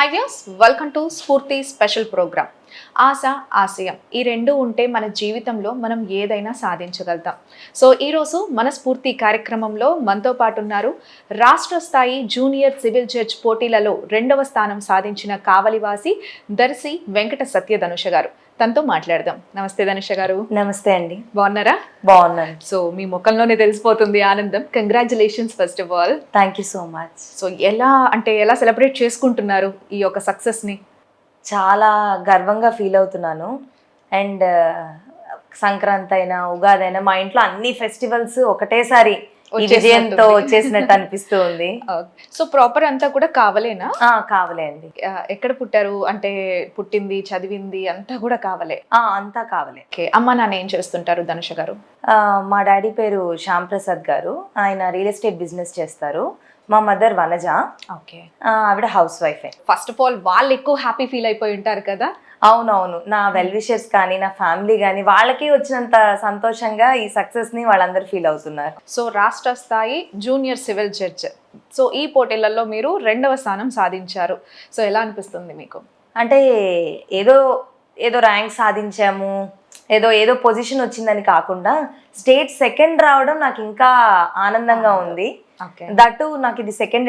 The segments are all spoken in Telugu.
హై వ్యూస్, వెల్కమ్ టు స్ఫూర్తి స్పెషల్ ప్రోగ్రామ్. ఆశ, ఆశయం ఈ రెండు ఉంటే మన జీవితంలో మనం ఏదైనా సాధించగలుగుతాం. సో ఈరోజు మన స్ఫూర్తి కార్యక్రమంలో మనతో పాటు ఉన్నారు రాష్ట్ర స్థాయి జూనియర్ సివిల్ జడ్జ్ పోటీలలో 2వ స్థానం సాధించిన కావలివాసి దర్శి వెంకట సత్యధనుష గారు. తనతో మాట్లాడదాం. నమస్తే ధనుష గారు. నమస్తే అండి. బాగున్నారా? బాగున్నాను. సో మీ ముఖంలోనే తెలిసిపోతుంది ఆనందం. Congratulations first of all. Thank you so much. So ఎలా సెలబ్రేట్ చేసుకుంటున్నారు ఈ యొక్క సక్సెస్ని? చాలా గర్వంగా ఫీల్ అవుతున్నాను. అండ్ సంక్రాంతి అయినా ఉగాది అయినా మా ఇంట్లో అన్ని ఫెస్టివల్స్ ఒకటేసారి ఈ విజయంతో వచ్చేసినట్టు అనిపిస్తూ ఉంది. సో ప్రాపర్ అంతా కూడా కావలేనా? కావలే అండి. ఎక్కడ పుట్టారు? అంటే పుట్టింది, చదివింది అంతా కూడా కావలే? అంతా కావలే. ఓకే. అమ్మ నాన్న ఏం చేస్తుంటారు ధనుష గారు? మా డాడీ పేరు శ్యామ్ ప్రసాద్ గారు. ఆయన రియల్ ఎస్టేట్ బిజినెస్ చేస్తారు. మా మదర్ వనజ. ఓకే. ఆవిడ house wife. First of all వాళ్ళు ఎక్కువ హ్యాపీ ఫీల్ అయిపోయి ఉంటారు కదా? అవునవును. నా వెల్ విషర్స్ కానీ నా ఫ్యామిలీ కానీ వాళ్ళకి వచ్చినంత సంతోషంగా ఈ సక్సెస్ ని వాళ్ళందరూ ఫీల్ అవుతున్నారు. సో రాష్ట్ర స్థాయి జూనియర్ సివిల్ జడ్జ్, సో ఈ పోటీలలో మీరు 2వ స్థానం సాధించారు. సో ఎలా అనిపిస్తుంది మీకు? అంటే ఏదో ఏదో ర్యాంక్ సాధించాము, ఏదో పొజిషన్ వచ్చిందని కాకుండా స్టేట్ సెకండ్ రావడం నాకు ఇంకా ఆనందంగా ఉంది. దట్టు నాకు ఇది సెకండ్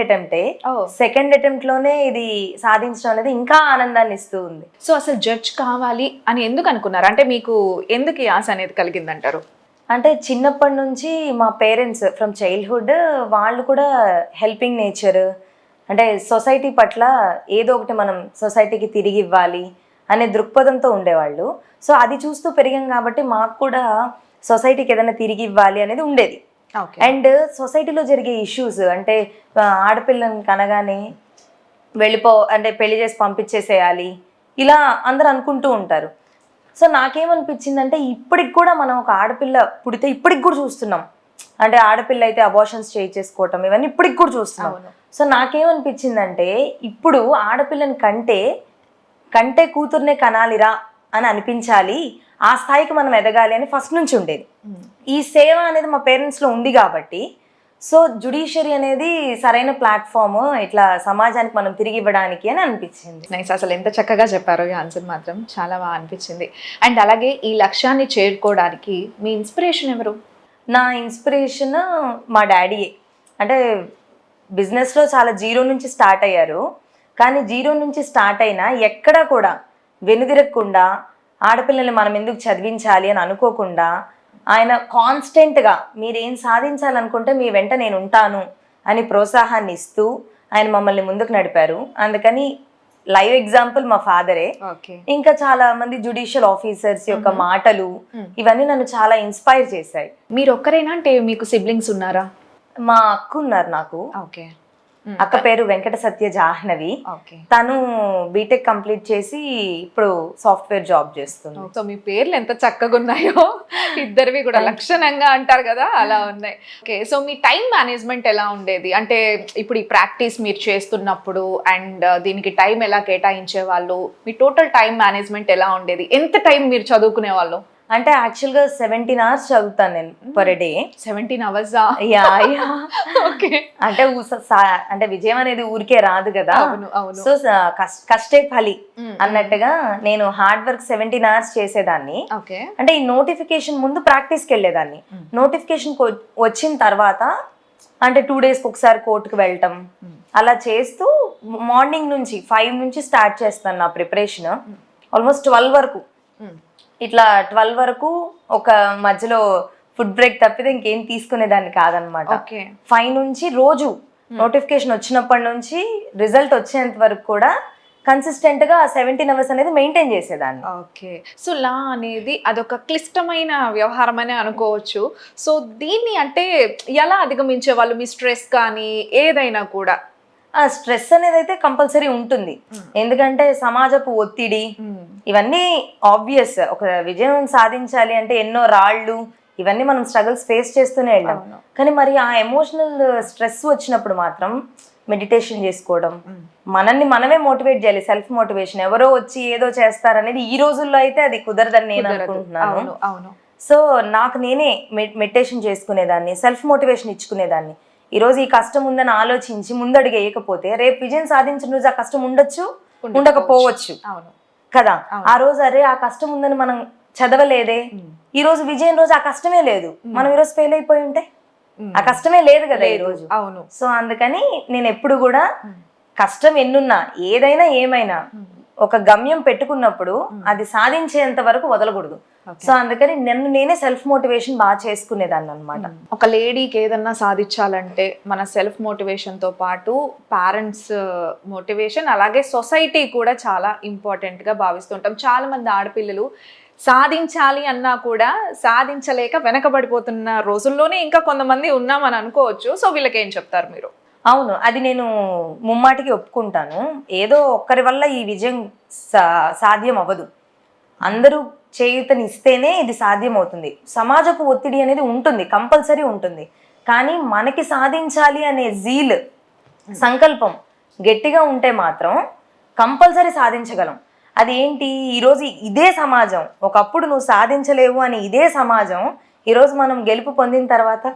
అటెంప్ట్ లోనే ఇది సాధించడం అనేది ఇంకా ఆనందాన్ని ఇస్తూ ఉంది. సో అసలు జడ్జ్ కావాలి అని ఎందుకు అనుకున్నారు? అంటే మీకు ఎందుకు ఈ ఆశ అనేది కలిగిందంటారు? అంటే చిన్నప్పటి నుంచి మా పేరెంట్స్ ఫ్రమ్ చైల్డ్హుడ్ వాళ్ళు కూడా హెల్పింగ్ నేచర్, అంటే సొసైటీ పట్ల ఏదో ఒకటి మనం సొసైటీకి తిరిగి ఇవ్వాలి అనే దృక్పథంతో ఉండేవాళ్ళు. సో అది చూస్తూ పెరిగాం కాబట్టి మాకు కూడా సొసైటీకి ఏదైనా తిరిగి ఇవ్వాలి అనేది ఉండేది. అండ్ సొసైటీలో జరిగే ఇష్యూస్, అంటే ఆడపిల్లని కనగానే అంటే పెళ్లి చేసి పంపించేసేయాలి ఇలా అందరు అనుకుంటూ ఉంటారు. సో నాకేమనిపించిందంటే ఇప్పటికి కూడా మనం ఒక ఆడపిల్ల పుడితే ఇప్పటికి కూడా చూస్తున్నాం. అంటే ఆడపిల్ల అయితే అబార్షన్స్ చేయించేసుకోవటం ఇవన్నీ ఇప్పటికి కూడా చూస్తున్నాం. సో నాకేమనిపించిందంటే ఇప్పుడు ఆడపిల్లని కంటే కూతుర్నే కనాలిరా అని అనిపించాలి, ఆ స్థాయికి మనం ఎదగాలి అని ఫస్ట్ నుంచి ఉండేది. ఈ సేవ అనేది మా పేరెంట్స్లో ఉంది కాబట్టి సో జుడిషియరీ అనేది సరైన ప్లాట్ఫామ్ ఇట్లా సమాజానికి మనం తిరిగి ఇవ్వడానికి అని అనిపించింది. నైస్. అసలు ఎంత చక్కగా చెప్పారో ఈ ఆన్సర్ మాత్రం చాలా బాగా అనిపించింది. అండ్ అలాగే ఈ లక్ష్యాన్ని చేరుకోవడానికి మీ ఇన్స్పిరేషన్ ఎవరు? నా ఇన్స్పిరేషన్ మా డాడీయే. అంటే బిజినెస్లో చాలా జీరో నుంచి స్టార్ట్ అయ్యారు, కానీ జీరో నుంచి స్టార్ట్ అయినా ఎక్కడా కూడా వెనుదిరగకుండా ఆడపిల్లల్ని మనం ఎందుకు చదివించాలి అని అనుకోకుండా ఆయన కాన్స్టెంట్గా మీరేం సాధించాలనుకుంటే మీ వెంట నేను ఉంటాను అని ప్రోత్సాహాన్ని ఇస్తూ ఆయన మమ్మల్ని ముందుకు నడిపారు. అందుకని లైవ్ ఎగ్జాంపుల్ మా ఫాదరే. ఇంకా చాలా మంది జుడిషియల్ ఆఫీసర్స్ యొక్క మాటలు ఇవన్నీ నన్ను చాలా ఇన్స్పైర్ చేశాయి. మీరు ఒక్కరేనా? అంటే మీకు సిబ్లింగ్స్ ఉన్నారా? మా అక్క ఉన్నారు నాకు. ఓకే. అక్క పేరు వెంకట సత్య జాహ్నవి. తను బీటెక్ కంప్లీట్ చేసి ఇప్పుడు సాఫ్ట్వేర్ జాబ్ చేస్తుంది. సో మీ పేర్లు ఎంత చక్కగా ఉన్నాయో, ఇద్దరివి కూడా లక్షణంగా అంటారు కదా, అలా ఉన్నాయి. ఓకే. సో మీ టైం మేనేజ్మెంట్ ఎలా ఉండేది? అంటే ఇప్పుడు ఈ ప్రాక్టీస్ మీరు చేస్తున్నప్పుడు అండ్ దీనికి టైం ఎలా కేటాయించే వాళ్ళు, మీ టోటల్ టైం మేనేజ్మెంట్ ఎలా ఉండేది? ఎంత టైం మీరు చదువుకునే వాళ్ళు? అంటే యాక్చువల్గా 17 hours చదువుతాను నేను పర్ డే. 17 hours? ఓకే. అంటే విజయం అనేది ఊరికే రాదు కదా. సో కష్టే ఫలి అన్నట్టుగా నేను హార్డ్ వర్క్ 17 hours చేసేదాన్ని. అంటే ఈ నోటిఫికేషన్ ముందు ప్రాక్టీస్కి వెళ్ళేదాన్ని. నోటిఫికేషన్ వచ్చిన తర్వాత అంటే 2 days ఒకసారి కోర్టుకు వెళ్ళటం అలా చేస్తూ మార్నింగ్ నుంచి 5 నుంచి స్టార్ట్ చేస్తాను నా ప్రిపరేషన్. ఆల్మోస్ట్ 12 వరకు, ఇట్లా 12 వరకు ఒక మధ్యలో ఫుడ్ బ్రేక్ తప్పితే ఇంకేం తీసుకునేదాన్ని కాదనమాట. 5 నుంచి రోజు నోటిఫికేషన్ వచ్చినప్పటి నుంచి రిజల్ట్ వచ్చేంత వరకు కూడా కన్సిస్టెంట్ గా 17 hours అనేది మెయింటైన్ చేసేదాన్ని. ఓకే. సో లా అనేది అదొక క్లిష్టమైన వ్యవహారం అని అనుకోవచ్చు. సో దీన్ని అంటే ఎలా అధిగమించే వాళ్ళు? మీ స్ట్రెస్ కానీ ఏదైనా కూడా? స్ట్రెస్ అనేది అయితే కంపల్సరీ ఉంటుంది, ఎందుకంటే సమాజపు ఒత్తిడి ఇవన్నీ ఆబ్వియస్. ఒక విజయం సాధించాలి అంటే ఎన్నో రాళ్ళు ఇవన్నీ మనం స్ట్రగుల్స్ ఫేస్ చేస్తూనే వెళ్ళాం. కానీ మరి ఆ ఎమోషనల్ స్ట్రెస్ వచ్చినప్పుడు మాత్రం మెడిటేషన్ చేసుకోవడం, మనల్ని మనమే మోటివేట్ చేయాలి. Self motivation. ఎవరో వచ్చి ఏదో చేస్తారనేది ఈ రోజుల్లో అయితే అది కుదరదని నేను అనుకుంటున్నాను. సో నాకు నేనే మెడిటేషన్ చేసుకునేదాన్ని, సెల్ఫ్ మోటివేషన్ ఇచ్చుకునేదాన్ని. ఈరోజు ఈ కష్టం ఉందని ఆలోచించి ముందడుగు వేయకపోతే రేపు విజయం సాధించిన రోజు ఆ కష్టం ఉండొచ్చు, ఉండకపోవచ్చు అవును కదా. ఆ రోజు అరే ఆ కష్టం ఉందని మనం చదవలేదే, ఈ రోజు విజయం రోజు ఆ కష్టమే లేదు, మనం ఈరోజు ఫెయిల్ అయిపోయి ఉంటే ఆ కష్టమే లేదు కదా ఈ రోజు. అవును. సో అందుకని నేను ఎప్పుడు కూడా కష్టం ఎన్నున్నా ఏదైనా ఏమైనా ఒక గమ్యం పెట్టుకున్నప్పుడు అది సాధించేంత వరకు వదలకూడదు. సో అందుకని నన్ను నేనే సెల్ఫ్ మోటివేషన్ బాగా చేసుకునేదాన్ని అనమాట. ఒక లేడీకి ఏదన్నా సాధించాలంటే మన సెల్ఫ్ మోటివేషన్తో పాటు పేరెంట్స్ మోటివేషన్ అలాగే సొసైటీ కూడా చాలా ఇంపార్టెంట్గా భావిస్తుంటాం. చాలామంది ఆడపిల్లలు సాధించాలి అన్నా కూడా సాధించలేక వెనకబడిపోతున్న రోజుల్లోనే ఇంకా కొంతమంది ఉన్నామని అనుకోవచ్చు. సో వీళ్ళకి ఏం చెప్తారు మీరు? అవును, అది నేను ముమ్మాటికి ఒప్పుకుంటాను. ఏదో ఒక్కరి వల్ల ఈ విజయం సాధ్యం అవ్వదు. అందరూ చేయూతనిస్తేనే ఇది సాధ్యం అవుతుంది. సమాజపు ఒత్తిడి అనేది ఉంటుంది, కంపల్సరీ ఉంటుంది. కానీ మనకి సాధించాలి అనే జీల్, సంకల్పం గట్టిగా ఉంటే మాత్రం కంపల్సరీ సాధించగలం. అది ఏంటి, ఈరోజు ఇదే సమాజం, ఒకప్పుడు నువ్వు సాధించలేవు అని ఇదే సమాజం ఈరోజు మనం గెలుపు పొందిన తర్వాత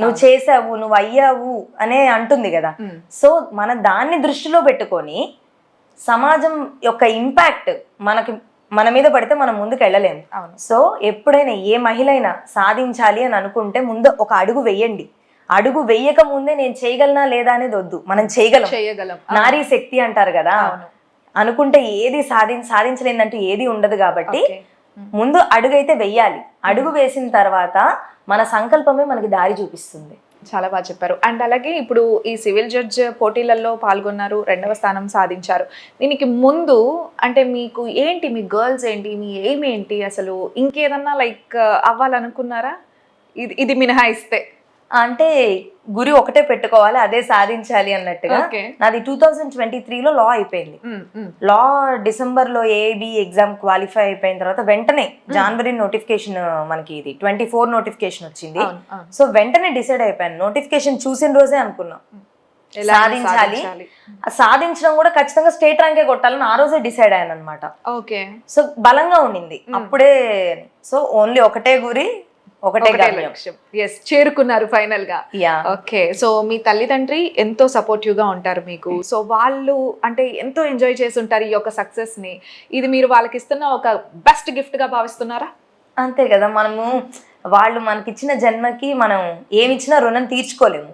నువ్వు చేసావు, నువ్వు అయ్యావు అనే అంటుంది కదా. సో మన దాన్ని దృష్టిలో పెట్టుకొని సమాజం యొక్క ఇంపాక్ట్ మన మీద పడితే మనం ముందుకు వెళ్ళలేము. సో ఎప్పుడైనా ఏ మహిళ అయినా సాధించాలి అని అనుకుంటే ముందు ఒక అడుగు వెయ్యండి. అడుగు వెయ్యక ముందే నేను చేయగలనా లేదా అనేది వద్దు, మనం చేయగలం. నారీ శక్తి అంటారు కదా, అనుకుంటే ఏది సాధించలేదంటూ ఏది ఉండదు. కాబట్టి ముందు అడుగు అయితే వెయ్యాలి. అడుగు వేసిన తర్వాత మన సంకల్పమే మనకి దారి చూపిస్తుంది. చాలా బాగా చెప్పారు. అండ్ అలాగే ఇప్పుడు ఈ సివిల్ జడ్జ్ పోటీలలో పాల్గొన్నారు, 2వ స్థానం సాధించారు. దీనికి ముందు అంటే మీకు ఏంటి, మీ గర్ల్స్ ఏంటి, మీ ఎయిమ్ ఏంటి, అసలు ఇంకేదన్నా లైక్ అవ్వాలనుకున్నారా? ఇది మినహాయిస్తే అంటే గురి ఒకటే పెట్టుకోవాలి, అదే సాధించాలి అన్నట్టుగా. నాది 2023లో లా అయిపోయింది. లా డిసెంబర్లో ఏబి ఎగ్జామ్ క్వాలిఫై అయిపోయిన తర్వాత వెంటనే జనవరి నోటిఫికేషన్, మనకి ఇది 24 నోటిఫికేషన్ వచ్చింది. సో వెంటనే డిసైడ్ అయిపోయాను. నోటిఫికేషన్ చూసిన రోజే అనుకున్నాం సాధించాలి. సాధించడం కూడా ఖచ్చితంగా స్టేట్ ర్యాంకే కొట్టాలని ఆ రోజే డిసైడ్ అయ్యాను అనమాట. సో బలంగా ఉండింది అప్పుడే. సో ఓన్లీ ఒకటే గురి, ఒకటే లక్ష్యం. చేరుకున్నారు ఫైనల్ గా. ఓకే, సో మీ తల్లిదండ్రి ఎంతో సపోర్టివ్ గా ఉంటారు మీకు. సో వాళ్ళు అంటే ఎంతో ఎంజాయ్ చేసి ఉంటారు ఈ యొక్క సక్సెస్ ని. ఇది మీరు వాళ్ళకి ఇస్తున్న ఒక బెస్ట్ గిఫ్ట్ గా భావిస్తున్నారా? అంతే కదా, మనము వాళ్ళు మనకిచ్చిన జన్మకి మనం ఏమిచ్చినా రుణం తీర్చుకోలేము.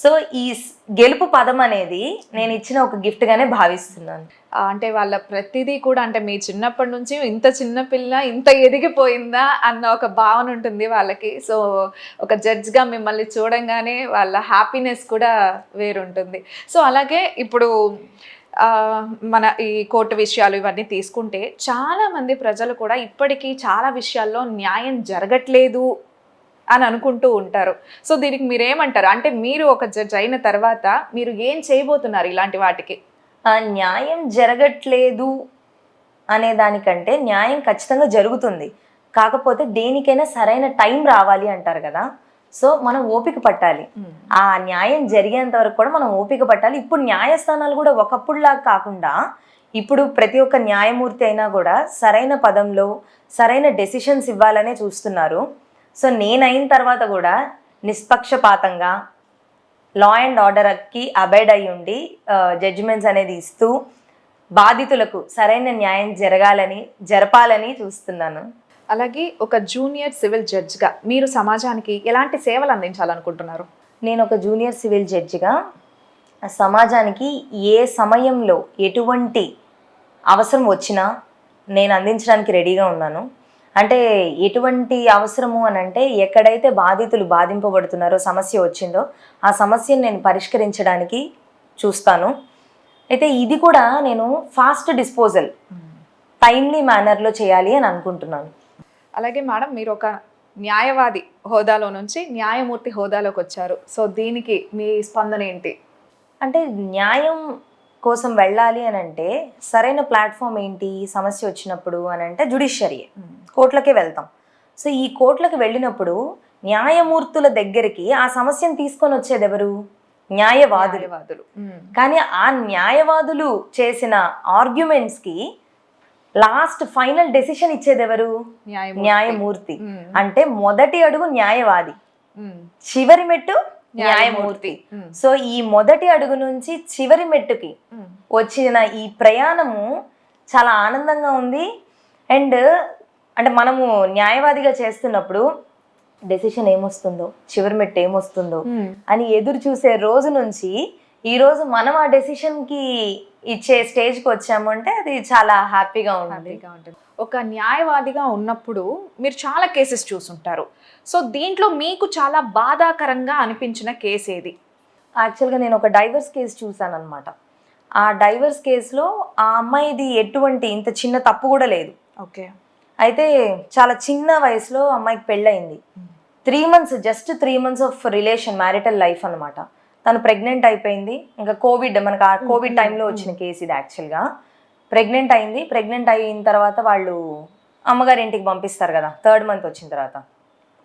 సో ఈ గెలుపు పదం అనేది నేను ఇచ్చిన ఒక గిఫ్ట్ గానే భావిస్తున్నాను. అంటే వాళ్ళ ప్రతిదీ కూడా, అంటే మీ చిన్నప్పటి నుంచి ఇంత చిన్న పిల్ల ఇంత ఎదిగిపోయిందా అన్న ఒక భావన ఉంటుంది వాళ్ళకి. సో ఒక జడ్జ్గా మిమ్మల్ని చూడంగానే వాళ్ళ హ్యాపీనెస్ కూడా వేరుంటుంది. సో అలాగే ఇప్పుడు మన ఈ కోర్టు విషయాలు ఇవన్నీ తీసుకుంటే చాలామంది ప్రజలు కూడా ఇప్పటికీ చాలా విషయాల్లో న్యాయం జరగట్లేదు అని అనుకుంటూ ఉంటారు. సో దీనికి మీరేమంటారు? అంటే మీరు ఒక జడ్జ్ అయిన తర్వాత మీరు ఏం చేయబోతున్నారు ఇలాంటి వాటికి? న్యాయం జరగట్లేదు అనే దానికంటే న్యాయం ఖచ్చితంగా జరుగుతుంది. కాకపోతే దేనికైనా సరైన టైం రావాలి అంటారు కదా. సో మనం ఓపిక పట్టాలి. ఆ న్యాయం జరిగేంత వరకు కూడా మనం ఓపిక పట్టాలి. ఇప్పుడు న్యాయస్థానాలు కూడా ఒకప్పుడులాగా కాకుండా ఇప్పుడు ప్రతి ఒక్క న్యాయమూర్తి అయినా కూడా సరైన పదంలో సరైన డెసిషన్స్ ఇవ్వాలనే చూస్తున్నారు. సో నేను అయిన తర్వాత కూడా నిష్పక్షపాతంగా లా అండ్ ఆర్డర్కి అబైడ్ అయ్యి ఉండి జడ్జిమెంట్స్ అనేది ఇస్తూ బాధితులకు సరైన న్యాయం జరపాలని చూస్తున్నాను. అలాగే ఒక జూనియర్ సివిల్ జడ్జ్గా మీరు సమాజానికి ఎలాంటి సేవలు అందించాలనుకుంటున్నారు? నేను ఒక జూనియర్ సివిల్ జడ్జిగా సమాజానికి ఏ సమయంలో ఎటువంటి అవసరం వచ్చినా నేను అందించడానికి రెడీగా ఉన్నాను. అంటే ఎటువంటి అవసరము అని అంటే ఎక్కడైతే బాధితులు బాధింపబడుతున్నారో, సమస్య వచ్చిందో ఆ సమస్యను నేను పరిష్కరించడానికి చూస్తాను. అయితే ఇది కూడా నేను ఫాస్ట్ డిస్పోజల్, టైమ్లీ మేనర్లో చేయాలి అని అనుకుంటున్నాను. అలాగే మేడం, మీరు ఒక న్యాయవాది హోదాలో నుంచి న్యాయమూర్తి హోదాలోకి వచ్చారు. సో దీనికి మీ స్పందన ఏంటి? అంటే న్యాయం కోసం వెళ్ళాలి అని అంటే సరైన ప్లాట్ఫామ్ ఏంటి సమస్య వచ్చినప్పుడు అని అంటే జుడిషియరీ, కోర్టులకే వెళ్తాం. సో ఈ కోర్టులకు వెళ్ళినప్పుడు న్యాయమూర్తుల దగ్గరికి ఆ సమస్యను తీసుకొని వచ్చేది ఎవరు? న్యాయవాదులు. కానీ ఆ న్యాయవాదులు చేసిన ఆర్గ్యుమెంట్స్కి లాస్ట్ ఫైనల్ డెసిషన్ ఇచ్చేది ఎవరు? న్యాయమూర్తి. అంటే మొదటి అడుగు న్యాయవాది, చివరి మెట్టు న్యాయమూర్తి. సో ఈ మొదటి అడుగు నుంచి చివరి మెట్టుకి వచ్చిన ఈ ప్రయాణము చాలా ఆనందంగా ఉంది. అండ్ అంటే మనము న్యాయవాదిగా చేస్తున్నప్పుడు డెసిషన్ ఏమొస్తుందో, చివరి మెట్టు ఏమొస్తుందో అని ఎదురు చూసే రోజు నుంచి ఈ రోజు మనం ఆ డెసిషన్ కి ఇచ్చే స్టేజ్కి వచ్చాము అంటే అది చాలా హ్యాపీగా ఉంది. ఒక న్యాయవాదిగా ఉన్నప్పుడు మీరు చాలా కేసెస్ చూసుంటారు. సో దీంట్లో మీకు చాలా బాధాకరంగా అనిపించిన కేసు ఏది? యాక్చువల్గా నేను ఒక డైవర్స్ కేసు చూసాను అనమాట. ఆ డైవర్స్ కేసులో ఆ అమ్మాయిది ఎటువంటి ఇంత చిన్న తప్పు కూడా లేదు. ఓకే. అయితే చాలా చిన్న వయసులో అమ్మాయికి పెళ్ళయింది. 3 months, just 3 months of relation, marital life అనమాట. తను ప్రెగ్నెంట్ అయిపోయింది. ఇంకా మనకు ఆ కోవిడ్ టైంలో వచ్చిన కేసు ఇది. యాక్చువల్గా ప్రెగ్నెంట్ అయింది. ప్రెగ్నెంట్ అయిన తర్వాత వాళ్ళు అమ్మగారి ఇంటికి పంపిస్తారు కదా, 3rd month వచ్చిన తర్వాత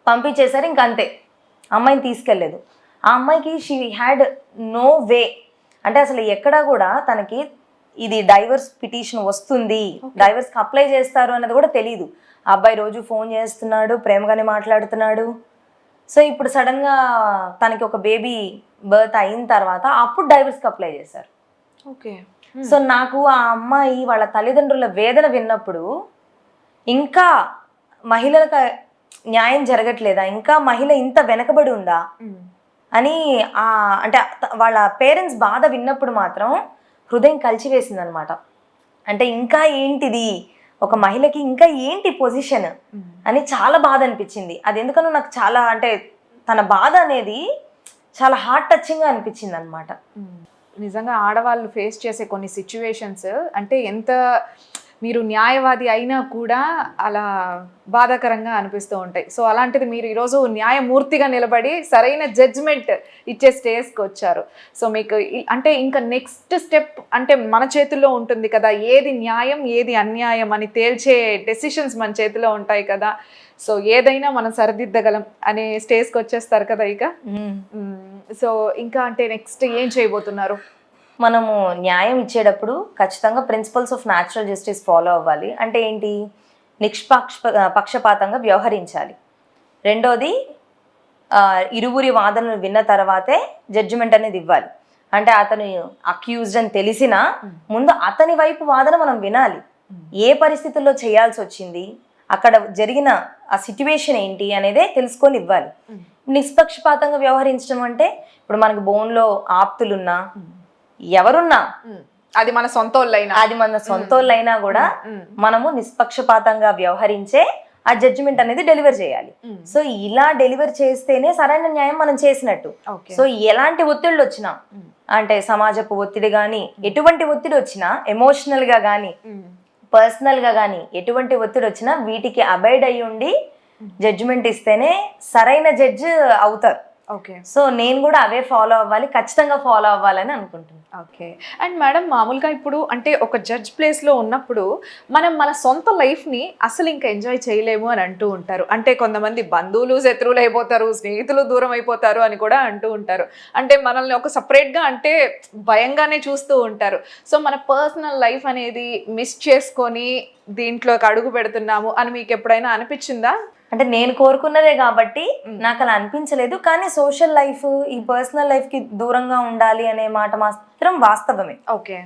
పంపించేశారు. ఇంక అంతే, అమ్మాయిని తీసుకెళ్ళలేదు. ఆ అమ్మాయికి షీ హ్యాడ్ నో వే, అంటే అసలు ఎక్కడా కూడా తనకి ఇది డైవర్స్ పిటిషన్ వస్తుంది, డైవర్స్కి అప్లై చేస్తారు అన్నది కూడా తెలియదు. ఆ అబ్బాయి రోజు ఫోన్ చేస్తున్నాడు, ప్రేమగానే మాట్లాడుతున్నాడు. సో ఇప్పుడు సడన్గా తనకి ఒక బేబీ బర్త్ అయిన తర్వాత అప్పుడు డైవర్స్కి అప్లై చేశారు. ఓకే. సో నాకు ఆ అమ్మాయి వాళ్ళ తల్లిదండ్రుల వేదన విన్నప్పుడు ఇంకా మహిళలకు న్యాయం జరగట్లేదా, ఇంకా మహిళ ఇంత వెనకబడి ఉందా అని అంటే వాళ్ళ పేరెంట్స్ బాధ విన్నప్పుడు మాత్రం హృదయం కలిచివేసింది అనమాట. అంటే ఇంకా ఏంటిది, ఒక మహిళకి ఇంకా ఏంటి పొజిషన్ అని చాలా బాధ అనిపించింది. అది ఎందుకనో నాకు చాలా, అంటే తన బాధ అనేది చాలా హార్ట్ టచింగ్గా అనిపించింది అనమాట. నిజంగా ఆడవాళ్ళు ఫేస్ చేసే కొన్ని సిచ్యువేషన్స్ అంటే ఎంత మీరు న్యాయవాది అయినా కూడా అలా బాధాకరంగా అనిపిస్తూ ఉంటాయి. సో అలాంటిది మీరు ఈరోజు న్యాయమూర్తిగా నిలబడి సరైన జడ్జ్మెంట్ ఇచ్చే స్టేజ్కి వచ్చారు. సో మీకు అంటే ఇంకా నెక్స్ట్ స్టెప్ అంటే మన చేతుల్లో ఉంటుంది కదా, ఏది న్యాయం ఏది అన్యాయం అని తేల్చే డెసిషన్స్ మన చేతిలో ఉంటాయి కదా. సో ఏదైనా మనం సరిదిద్దగలం అనే స్టేజ్కి వచ్చేస్తారు కదా ఇక. సో ఇంకా అంటే నెక్స్ట్ ఏం చేయబోతున్నారు? మనము న్యాయం ఇచ్చేటప్పుడు ఖచ్చితంగా principles of natural justice follow అవ్వాలి. అంటే ఏంటి, పక్షపాతంగా వ్యవహరించాలి. రెండోది, ఇరువురి వాదనలు విన్న తర్వాతే జడ్జిమెంట్ అనేది ఇవ్వాలి. అంటే అతను అక్యూజ్డ్ అని తెలిసినా ముందు అతని వైపు వాదన మనం వినాలి. ఏ పరిస్థితుల్లో చేయాల్సి వచ్చింది, అక్కడ జరిగిన ఆ సిట్యువేషన్ ఏంటి అనేదే తెలుసుకొని ఇవ్వాలి. నిష్పక్షపాతంగా వ్యవహరించడం అంటే ఇప్పుడు మనకి బోన్లో ఆప్తులున్నా ఎవరున్నా, అది మన సొంతోళ్ళైనా కూడా మనము నిష్పక్షపాతంగా వ్యవహరించే ఆ జడ్జిమెంట్ అనేది డెలివర్ చేయాలి. సో ఇలా డెలివర్ చేస్తేనే సరైన న్యాయం మనం చేసినట్టు. సో ఎలాంటి ఒత్తిళ్ళు వచ్చినా, అంటే సమాజపు ఒత్తిడి కానీ, ఎటువంటి ఒత్తిడి వచ్చినా, ఎమోషనల్ గా కానీ పర్సనల్ గా కానీ ఎటువంటి ఒత్తిడి వచ్చినా వీటికి అబైడ్ అయ్యి ఉండి జడ్జిమెంట్ ఇస్తేనే సరైన జడ్జ్ అవుతారు. ఓకే. సో నేను కూడా అవే ఫాలో అవ్వాలి, ఖచ్చితంగా ఫాలో అవ్వాలని అనుకుంటున్నాను. ఓకే. అండ్ మేడం, మామూలుగా ఇప్పుడు అంటే ఒక జడ్జ్ ప్లేస్లో ఉన్నప్పుడు మనం మన సొంత లైఫ్ని అసలు ఇంకా ఎంజాయ్ చేయలేము అని అంటూ ఉంటారు. అంటే కొంతమంది బంధువులు శత్రువులు అయిపోతారు, స్నేహితులు దూరం అయిపోతారు అని కూడా అంటూ ఉంటారు. అంటే మనల్ని ఒక సపరేట్గా అంటే భయంగానే చూస్తూ ఉంటారు. సో మన పర్సనల్ లైఫ్ అనేది మిస్ చేసుకొని దీంట్లోకి అడుగు పెడుతున్నాము అని మీకు ఎప్పుడైనా అనిపించిందా? అంటే నేను కోరుకున్నదే కాబట్టి నాకు అలా అనిపించలేదు. కానీ సోషల్ లైఫ్, ఈ పర్సనల్ లైఫ్ కి దూరంగా ఉండాలి అనే మాట మాత్రం వాస్తవమే. ఓకే.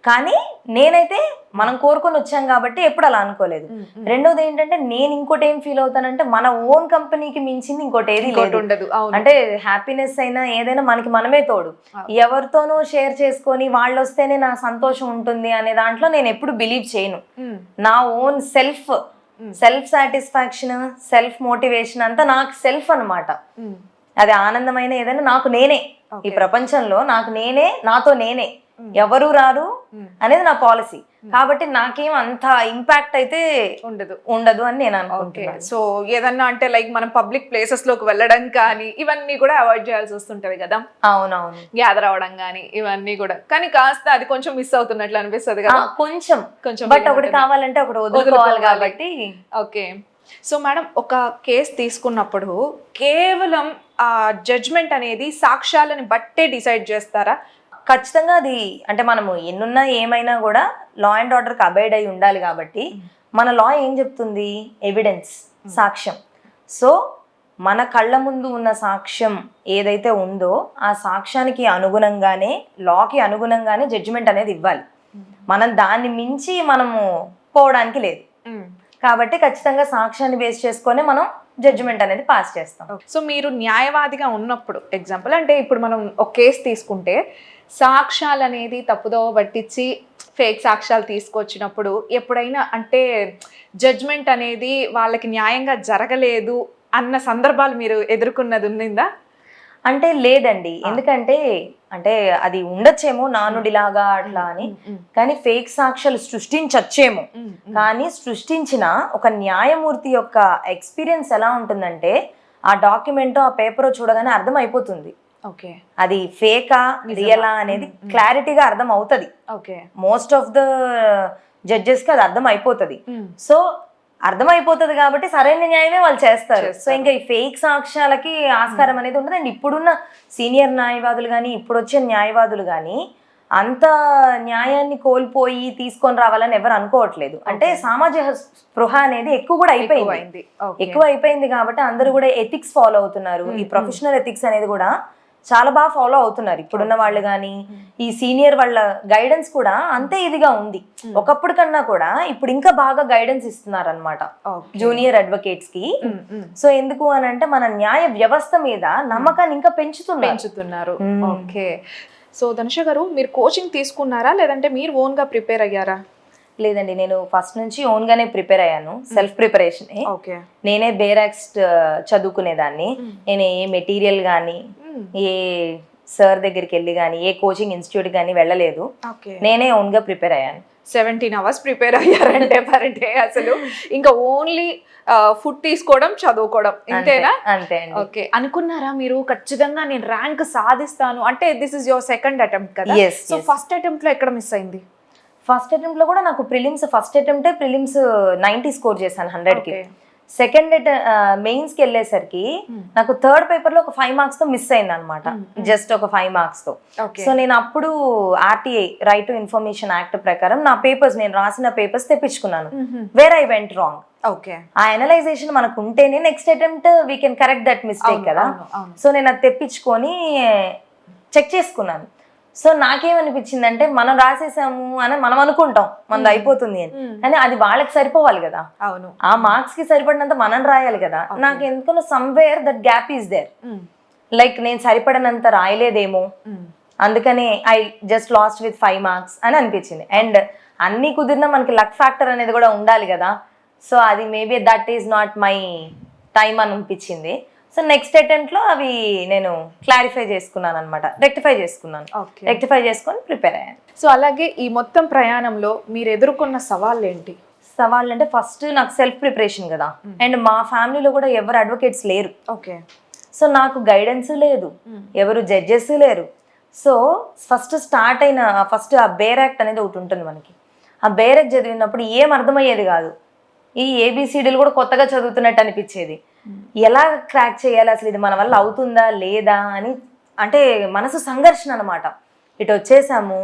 కానీ నేనైతే మనం కోరుకొని వచ్చాం కాబట్టి ఎప్పుడు అలా అనుకోలేదు. రెండోది ఏంటంటే, నేను ఇంకోటి ఏం ఫీల్ అవుతానంటే, మన ఓన్ కంపెనీకి మించింది ఇంకోటి ఏది ఉండదు. అంటే హ్యాపీనెస్ అయినా ఏదైనా మనకి మనమే తోడు. ఎవరితోనూ షేర్ చేసుకొని వాళ్ళు వస్తేనే నా సంతోషం ఉంటుంది అనే దాంట్లో నేను ఎప్పుడు బిలీవ్ చేయను. నా own self satisfaction, self motivation అంతా నాకు సెల్ఫ్ అన్నమాట. అది ఆనందమైన ఏదైనా నాకు నేనే, ఈ ప్రపంచంలో నాకు నేనే, నాతో నేనే, ఎవరు రారు అనేది నా పాలసీ. కాబట్టి నాకేం అంత ఇంపాక్ట్ అయితే ఉండదు అని నేను అనుకుంటున్నాను. సో ఏదన్నా అంటే లైక్ మనం పబ్లిక్ ప్లేసెస్ లోకి వెళ్ళడం కానీ ఇవన్నీ కూడా అవాయిడ్ చేయాల్సి వస్తుంటది కదా. అవునవును. గ్యాదర్ అవడం కానీ ఇవన్నీ కూడా, కానీ కాస్త అది కొంచెం మిస్ అవుతున్నట్లు అనిపిస్తుంది కదా. కొంచెం బట్ ఒకటి కావాలంటే ఒకటి వదులుకోవాలి కాబట్టి. ఓకే. సో మేడం, ఒక కేసు తీసుకున్నప్పుడు కేవలం ఆ జడ్జ్మెంట్ అనేది సాక్ష్యాలను బట్టే డిసైడ్ చేస్తారా? ఖచ్చితంగా అది, అంటే మనము ఎన్నున్నా ఏమైనా కూడా లా అండ్ ఆర్డర్కి అబైడ్ అయి ఉండాలి. కాబట్టి మన లా ఏం చెప్తుంది, ఎవిడెన్స్, సాక్ష్యం. సో మన కళ్ళ ముందు ఉన్న సాక్ష్యం ఏదైతే ఉందో ఆ సాక్ష్యానికి అనుగుణంగానే లాకి అనుగుణంగానే జడ్జిమెంట్ అనేది ఇవ్వాలి. మనం దాన్ని మించి మనము పోవడానికి లేదు. కాబట్టి ఖచ్చితంగా సాక్ష్యాన్ని బేస్ చేసుకొని మనం జడ్జిమెంట్ అనేది పాస్ చేస్తాం. సో మీరు న్యాయవాదిగా ఉన్నప్పుడు ఎగ్జాంపుల్ అంటే ఇప్పుడు మనం ఒక కేసు తీసుకుంటే సాక్ష్యాలు అనేది తప్పుదోవ పట్టించి ఫేక్ సాక్ష్యాలు తీసుకొచ్చినప్పుడు ఎప్పుడైనా అంటే జడ్జ్మెంట్ అనేది వాళ్ళకి న్యాయంగా జరగలేదు అన్న సందర్భాలు మీరు ఎదుర్కొన్నది ఉందా? అంటే లేదండి, ఎందుకంటే అంటే అది ఉండొచ్చేమో నానుడిలాగా అట్లా అని, కానీ ఫేక్ సాక్ష్యాలు సృష్టించొచ్చేమో, కానీ సృష్టించిన ఒక న్యాయమూర్తి యొక్క ఎక్స్పీరియన్స్ ఎలా ఉంటుందంటే ఆ డాక్యుమెంట్ ఆ పేపర్ చూడగానే అర్థం అయిపోతుంది. ఓకే, అది ఫేకా రియలా అనేది క్లారిటీగా అర్థం అవుతుంది. Okay, most of the judges కి అది అర్థం అయిపోతుంది. సో అర్థమైపోతుంది కాబట్టి సరైన న్యాయమే వాళ్ళు చేస్తారు. సో ఇంకా ఈ ఫేక్ సాక్ష్యాలకి ఆస్కారం అనేది ఉండదు. అండ్ ఇప్పుడున్న సీనియర్ న్యాయవాదులు కానీ ఇప్పుడు వచ్చే న్యాయవాదులు కానీ అంత న్యాయాన్ని కోల్పోయి తీసుకొని రావాలని ఎవరు అనుకోవట్లేదు. అంటే సామాజిక స్పృహ అనేది ఎక్కువ కూడా అయిపోయింది కాబట్టి అందరూ కూడా ఎథిక్స్ ఫాలో అవుతున్నారు. ఈ ప్రొఫెషనల్ ఎథిక్స్ అనేది కూడా చాలా బాగా ఫాలో అవుతున్నారు ఇప్పుడున్న వాళ్ళు. కానీ ఈ సీనియర్ వాళ్ళ గైడెన్స్ కూడా అంతే ఇదిగా ఉంది. ఒకప్పుడు కన్నా కూడా ఇప్పుడు ఇంకా బాగా గైడెన్స్ ఇస్తున్నారు అనమాట జూనియర్ అడ్వకేట్స్ కి. సో ఎందుకు అని అంటే మన న్యాయ వ్యవస్థ మీద నమ్మకాన్ని ఇంకా పెంచుతున్నారు. ఓకే, సో ధనుష గారు మీరు కోచింగ్ తీసుకున్నారా లేదంటే మీరు ఓన్ గా ప్రిపేర్ అయ్యారా? లేదండి, నేను ఫస్ట్ నుంచి ఓన్ గానే ప్రిపేర్ అయ్యాను. Self preparation. నేనే బేరాక్స్ చదువుకునేదాన్ని. నేను ఏ మెటీరియల్ కానీ ఏ సార్ దగ్గరికి వెళ్ళి కానీ ఏ కోచింగ్ ఇన్స్టిట్యూట్ కానీ వెళ్ళలేదు. నేనే ఓన్ గా ప్రిపేర్ అయ్యాను. 17 hours ప్రిపేర్ అయ్యారంటే పర్ డే. అసలు ఇంకా ఓన్లీ ఫుడ్ తీసుకోవడం చదువుకోవడం ఇంతేనా? అంతే. ఓకే, అనుకున్నారా మీరు ఖచ్చితంగా నేను ర్యాంక్ సాధిస్తాను అంటే? This is your second attempt కదా? సో ఫస్ట్ అటెంప్ట్ లో ఎక్కడ మిస్ అయింది? ఫస్ట్ అటెంప్ట్ లో కూడా నాకు ఫస్ట్ అటెంప్ట్ ప్రిలిమ్స్ 90 స్కోర్ చేశాను 100కి. సెకండ్ మెయిన్స్ కి వెళ్ళేసరికి నాకు థర్డ్ పేపర్ లో ఒక 5 marks తో మిస్ అయింది అనమాట. జస్ట్ ఒక 5 marks తో. సో నేను అప్పుడు RTI right to information act ప్రకారం నా పేపర్స్, నేను రాసిన పేపర్స్ తెప్పించుకున్నాను. Where I went wrong. ఆ అనలైజేషన్ మనకు ఉంటేనే next attempt we can correct that mistake కదా. సో నేను అది తెప్పించుకొని చెక్ చేసుకున్నాను. సో నాకేమనిపించిందంటే మనం రాసేసాము అని మనం అనుకుంటాం మనది అయిపోతుంది అని, కానీ అది వాళ్ళకి సరిపోవాలి కదా. అవును, ఆ మార్క్స్ కి సరిపడినంత మనం రాయాలి కదా. నాకు ఎందుకో somewhere that gap is there. Like నేను సరిపడినంత రాయలేదేమో, అందుకనే I just lost with 5 marks అని అనిపించింది. అండ్ అన్ని కుదిరినా మనకి లక్ ఫ్యాక్టర్ అనేది కూడా ఉండాలి కదా. సో అది maybe that is not my time అని అనిపించింది. సో నెక్స్ట్ అటెంప్ట్ లో అవి నేను క్లారిఫై చేసుకున్నాను అనమాట, రెక్టిఫై చేసుకొని ప్రిపేర్ అయ్యాను. సో అలాగే ఈ మొత్తం ప్రయాణంలో మీరు ఎదుర్కొన్న సవాళ్ళు ఏంటి? సవాళ్ళు అంటే ఫస్ట్ నాకు సెల్ఫ్ ప్రిపరేషన్ కదా. అండ్ మా ఫ్యామిలీలో కూడా ఎవరు అడ్వకేట్స్ లేరు. ఓకే, సో నాకు గైడెన్స్ లేదు, ఎవరు జడ్జెస్ లేరు. సో ఫస్ట్ ఆ బేర్ యాక్ట్ అనేది ఒకటి ఉంటుంది మనకి. ఆ బేర్ యాక్ట్ చదివినప్పుడు ఏం అర్థమయ్యేది కాదు. ఈ ABCDలు కూడా కొత్తగా చదువుతున్నట్టు అనిపించేది. ఎలా క్రాక్ చేయాలి, అసలు ఇది మన వల్ల అవుతుందా లేదా అని, అంటే మనసు సంఘర్షణ అనమాట. ఇటు వచ్చేసాము,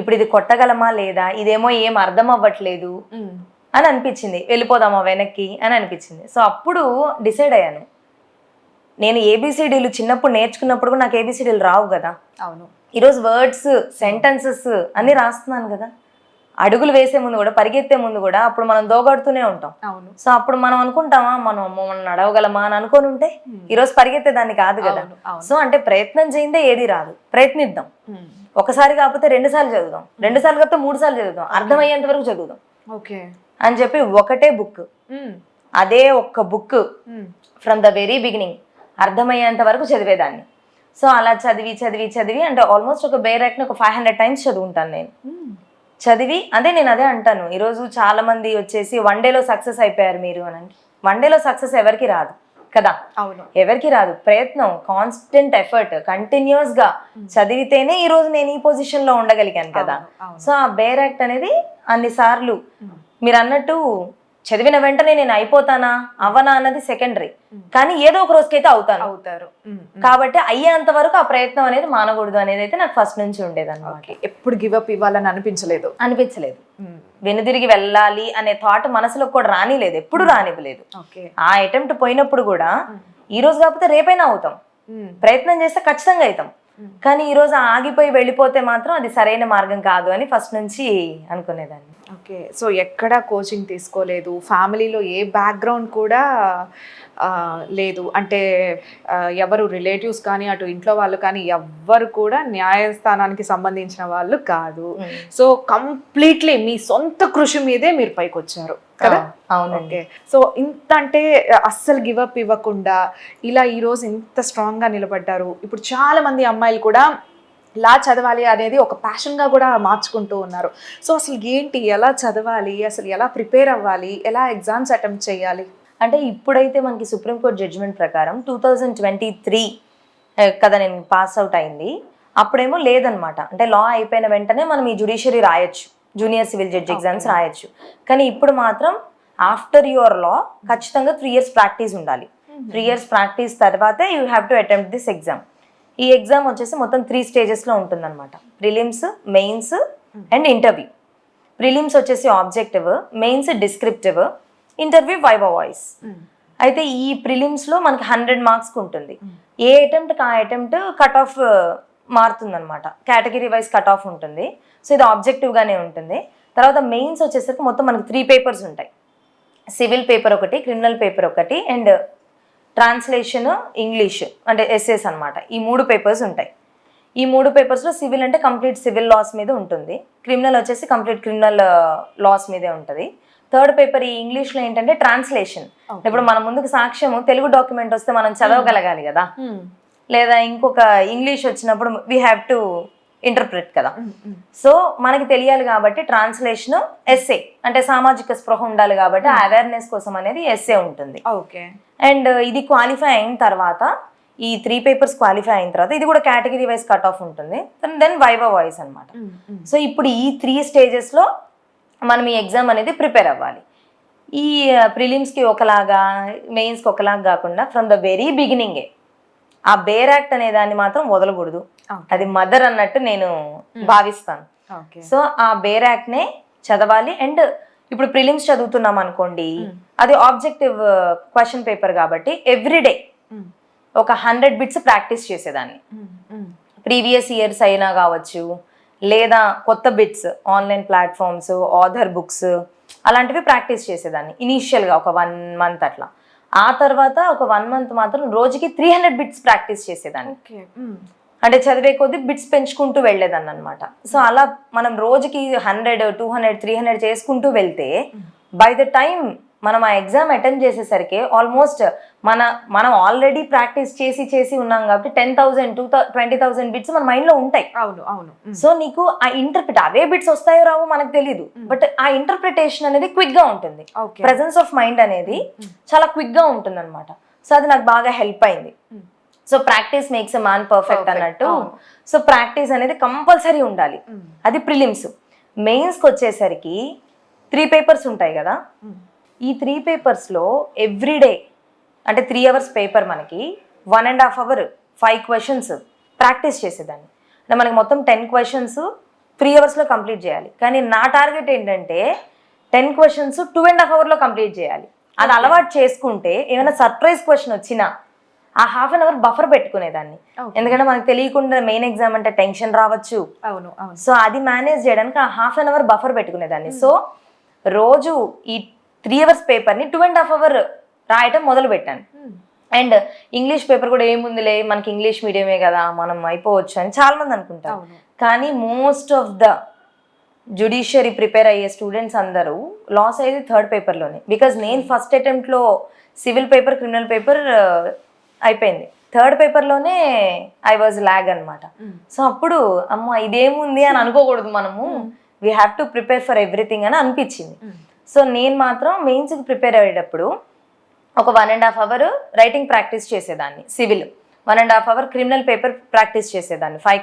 ఇప్పుడు ఇది కొట్టగలమా లేదా, ఇదేమో ఏం అర్థం అవ్వట్లేదు అని అనిపించింది. వెళ్ళిపోదామా వెనక్కి అని అనిపించింది. సో అప్పుడు డిసైడ్ అయ్యాను, నేను ABCDలు చిన్నప్పుడు నేర్చుకున్నప్పుడు కూడా నాకు ABCDలు రావు కదా. అవును, ఈరోజు వర్డ్స్, సెంటెన్సెస్ అన్ని రాస్తున్నాను కదా. అడుగులు వేసే ముందు కూడా, పరిగెత్తే ముందు కూడా అప్పుడు మనం దోగాడుతూనే ఉంటాం. అవును, సో అప్పుడు మనం అనుకుంటామా మనం నడవగలమా అని అనుకొని ఉంటే ఈరోజు పరిగెత్తేదాన్ని కాదు కదా. సో అంటే ప్రయత్నం చేయిందే ఏది రాదు, ప్రయత్నిద్దాం. ఒకసారి కాకపోతే 2 సార్లు చదువుదాం, 2 సార్లు కాకపోతే 3 సార్లు చదువుదాం, అర్థమయ్యేంత వరకు చదువుదాం అని చెప్పి ఒకటే బుక్, అదే ఒక్క book from the very beginning అర్థమయ్యేంత వరకు చదివేదాన్ని. సో అలా చదివి అంటే ఆల్మోస్ట్ ఒక బేర్ యాక్ట్ని ఒక 500 times చదువుకుంటాను నేను. చదివి నేను అదే అంటాను, ఈరోజు చాలా మంది వచ్చేసి 1 day లో సక్సెస్ అయిపోయారు మీరు అని. 1 day లో సక్సెస్ ఎవరికి రాదు కదా. అవును, ఎవరికి రాదు. ప్రయత్నం, కాన్స్టెంట్ ఎఫర్ట్, కంటిన్యూస్ గా చదివితేనే ఈ రోజు నేను ఈ పొజిషన్ లో ఉండగలిగాను కదా. సో ఆ బేర్ యాక్ట్ అనేది అన్నిసార్లు మీరు అన్నట్టు చదివిన వెంటనే నేను అయిపోతానా అవ్వనా అన్నది సెకండరీ, కానీ ఏదో ఒక రోజుకైతే అవుతారు. కాబట్టి అయ్యేంత వరకు ఆ ప్రయత్నం అనేది మానకూడదు అనేది అయితే నాకు ఫస్ట్ నుంచి ఉండేది అన్నమాట. ఎప్పుడు గివ్ అప్ ఇవ్వాలని అనిపించలేదు. వెనుదిరిగి వెళ్ళాలి అనే థాట్ మనసులో కూడా రానిలేదు, ఎప్పుడు రానివ్వలేదు. ఆ అటెంప్ట్ పోయినప్పుడు కూడా ఈ రోజు కాకపోతే రేపైనా అవుతాం, ప్రయత్నం చేస్తే ఖచ్చితంగా అవుతాం. కానీ ఈ రోజు ఆగిపోయి వెళ్ళిపోతే మాత్రం అది సరైన మార్గం కాదు అని ఫస్ట్ నుంచి అనుకునేదాన్ని. ఓకే. సో ఎక్కడా కోచింగ్ తీసుకోలేదు, ఫ్యామిలీలో ఏ బ్యాక్గ్రౌండ్ కూడా లేదు, అంటే ఎవరు రిలేటివ్స్ కానీ అటు ఇంట్లో వాళ్ళు కానీ ఎవ్వరు కూడా న్యాయస్థానానికి సంబంధించిన వాళ్ళు కాదు. సో కంప్లీట్లీ మీ సొంత కృషి మీదే మీరు పైకి వచ్చారు కదా? అవునండి. సో ఇంత అంటే అస్సలు గివప్ ఇవ్వకుండా ఇలా ఈరోజు ఇంత స్ట్రాంగ్గా నిలబడ్డారు. ఇప్పుడు చాలా మంది అమ్మాయిలు కూడా లా చదవాలి అనేది ఒక ప్యాషన్గా కూడా మార్చుకుంటూ ఉన్నారు. సో అసలు ఏంటి, ఎలా చదవాలి, అసలు ఎలా ప్రిపేర్ అవ్వాలి, ఎలా ఎగ్జామ్స్ అటెంప్ట్ చేయాలి? అంటే ఇప్పుడైతే మనకి సుప్రీంకోర్టు జడ్జిమెంట్ ప్రకారం 2023 కదా నేను పాస్ అవుట్ అయింది. అప్పుడేమో లేదనమాట. అంటే లా అయిపోయిన వెంటనే మనం ఈ జ్యుడిషియరీ రాయొచ్చు, జూనియర్ సివిల్ జడ్జ్ ఎగ్జామ్స్ రాయొచ్చు. కానీ ఇప్పుడు మాత్రం ఆఫ్టర్ యువర్ లా ఖచ్చితంగా 3 years ప్రాక్టీస్ ఉండాలి. 3 years ప్రాక్టీస్ తర్వాతే you have to attempt this exam. ఈ ఎగ్జామ్ వచ్చేసి మొత్తం 3 stagesలో ఉంటుందన్నమాట. Prelims, mains and interview. Prelims వచ్చేసి objective, mains descriptive, interview viva voce. అయితే ఈ ప్రిలిమ్స్లో మనకి 100 మార్క్స్కి ఉంటుంది. ఏ అటెంప్ట్కి ఆ అటెంప్ట్ కట్ ఆఫ్ మారుతుందన్నమాట, కేటగిరీ వైజ్ కట్ ఆఫ్ ఉంటుంది. సో ఇది ఆబ్జెక్టివ్గానే ఉంటుంది. తర్వాత మెయిన్స్ వచ్చేసరికి మొత్తం మనకి 3 papers ఉంటాయి. సివిల్ పేపర్ ఒకటి, క్రిమినల్ పేపర్ ఒకటి అండ్ ట్రాన్స్లేషన్ ఇంగ్లీష్ అంటే ఎస్ఏస్ అనమాట. ఈ 3 papers ఉంటాయి. ఈ 3 papersలో సివిల్ అంటే కంప్లీట్ సివిల్ లాస్ మీద ఉంటుంది, క్రిమినల్ వచ్చేసి కంప్లీట్ క్రిమినల్ లాస్ మీదే ఉంటుంది. థర్డ్ పేపర్ ఈ ఇంగ్లీష్లో ఏంటంటే ట్రాన్స్లేషన్. ఇప్పుడు మన ముందుకు సాక్ష్యము తెలుగు డాక్యుమెంట్ వస్తే మనం చదవగలగాలి కదా, లేదా ఇంకొక ఇంగ్లీష్ వచ్చినప్పుడు వీ హ్యావ్ టు ఇంటర్ప్రిట్ కదా. సో మనకి తెలియాలి కాబట్టి ట్రాన్స్లేషన్, ఎస్ఏ అంటే సామాజిక స్పృహ ఉండాలి కాబట్టి అవేర్నెస్ కోసం అనేది ఎస్ఏ ఉంటుంది. ఓకే. అండ్ ఇది క్వాలిఫై అయిన తర్వాత ఈ 3 papers క్వాలిఫై అయిన తర్వాత ఇది కూడా కేటగిరీ వైజ్ కట్ ఆఫ్ ఉంటుంది. దెన్ వైవా వాయిస్ అనమాట. సో ఇప్పుడు ఈ 3 stagesలో మనం ఈ ఎగ్జామ్ అనేది ప్రిపేర్ అవ్వాలి. ఈ ప్రిలిమ్స్కి ఒకలాగా, మెయిన్స్కి ఒకలాగా కాకుండా ఫ్రమ్ ద వెరీ బిగినింగే ఆ బేర్ యాక్ట్ అనే దాన్ని మాత్రం వదలకూడదు. అది మదర్ అన్నట్టు నేను భావిస్తాను. సో ఆ బేర్ యాక్ట్నే చదవాలి. అండ్ ఇప్పుడు ప్రిలిమ్స్ చదువుతున్నాం అనుకోండి, అది ఆబ్జెక్టివ్ క్వశ్చన్ పేపర్ కాబట్టి ఎవ్రీడే ఒక 100 bits ప్రాక్టీస్ చేసేదాన్ని. ప్రీవియస్ ఇయర్స్ అయినా కావచ్చు, లేదా కొత్త bits online platforms, author books అలాంటివి ప్రాక్టీస్ చేసేదాన్ని ఇనీషియల్గా ఒక 1 month అట్లా. ఆ తర్వాత ఒక 1 month మాత్రం రోజుకి 300 bits ప్రాక్టీస్ చేసేదాన్ని. అంటే చదివే కొద్దీ బిట్స్ పెంచుకుంటూ వెళ్ళేదాన్ని అనమాట. సో అలా మనం రోజుకి 100, 200, 300 చేసుకుంటూ వెళ్తే బై ద టైం మనం ఆ ఎగ్జామ్ అటెండ్ చేసేసరికి ఆల్మోస్ట్ మనం ఆల్రెడీ ప్రాక్టీస్ చేసి ఉన్నాం కాబట్టి 10,000, 20,000 బిట్స్ మన మైండ్లో ఉంటాయి. అవును అవును. సో నీకు ఆ అవే బిట్స్ వస్తాయో రావో మనకు తెలియదు, బట్ ఆ ఇంటర్ప్రిటేషన్ అనేది క్విక్గా ఉంటుంది. ప్రెజెన్స్ ఆఫ్ మైండ్ అనేది చాలా క్విక్గా ఉంటుంది అనమాట. సో అది నాకు బాగా హెల్ప్ అయింది. So practice makes a man perfect అన్నట్టు. సో ప్రాక్టీస్ అనేది కంపల్సరీ ఉండాలి. అది ప్రిలిమ్స్. మెయిన్స్కి వచ్చేసరికి 3 papers ఉంటాయి కదా. ఈ 3 papersలో ఎవ్రీడే అంటే 3 hours పేపర్ మనకి 1.5 hour 5 questions ప్రాక్టీస్ చేసేదాన్ని. అంటే మనకి మొత్తం 10 questions 3 hoursలో కంప్లీట్ చేయాలి. కానీ నా టార్గెట్ ఏంటంటే 10 questions 2.5 hourలో కంప్లీట్ చేయాలి. అది అలవాటు చేసుకుంటే ఏమైనా సర్ప్రైజ్ క్వశ్చన్ వచ్చినా ఆ 1/2 hour బఫర్ పెట్టుకునేదాన్ని. ఎందుకంటే మనకు తెలియకుండా మెయిన్ ఎగ్జామ్ అంటే టెన్షన్ రావచ్చు. అవును. సో అది మేనేజ్ చేయడానికి ఆ 1/2 hour బఫర్ పెట్టుకునేదాన్ని. సో రోజు ఈ 3 hours పేపర్ని 2.5 hour రాయటం మొదలు పెట్టాను. అండ్ ఇంగ్లీష్ పేపర్ కూడా ఏముందిలే, మనకి ఇంగ్లీష్ మీడియమే కదా, మనం అయిపోవచ్చు అని చాలా మంది అనుకుంటారు. కానీ most of the judiciary prepare అయ్యే స్టూడెంట్స్ అందరూ లాస్ అయ్యేది 3rd paperలోనే. బికాజ్ నేను ఫస్ట్ అటెంప్ట్లో సివిల్ పేపర్, క్రిమినల్ పేపర్ అయిపోయింది. 3rd paperలోనే ఐ వాజ్ ల్యాగ్ అనమాట. సో అప్పుడు అమ్మ ఇదేముంది అని అనుకోకూడదు, మనము we have to prepare for everything అని అనిపించింది. సో నేను మాత్రం మెయిన్స్కి ప్రిపేర్ అయ్యేటప్పుడు ఒక 1.5 hour రైటింగ్ ప్రాక్టీస్ చేసేదాన్ని civil, 1.5 hour criminal paper practice చేసేదాన్ని, 5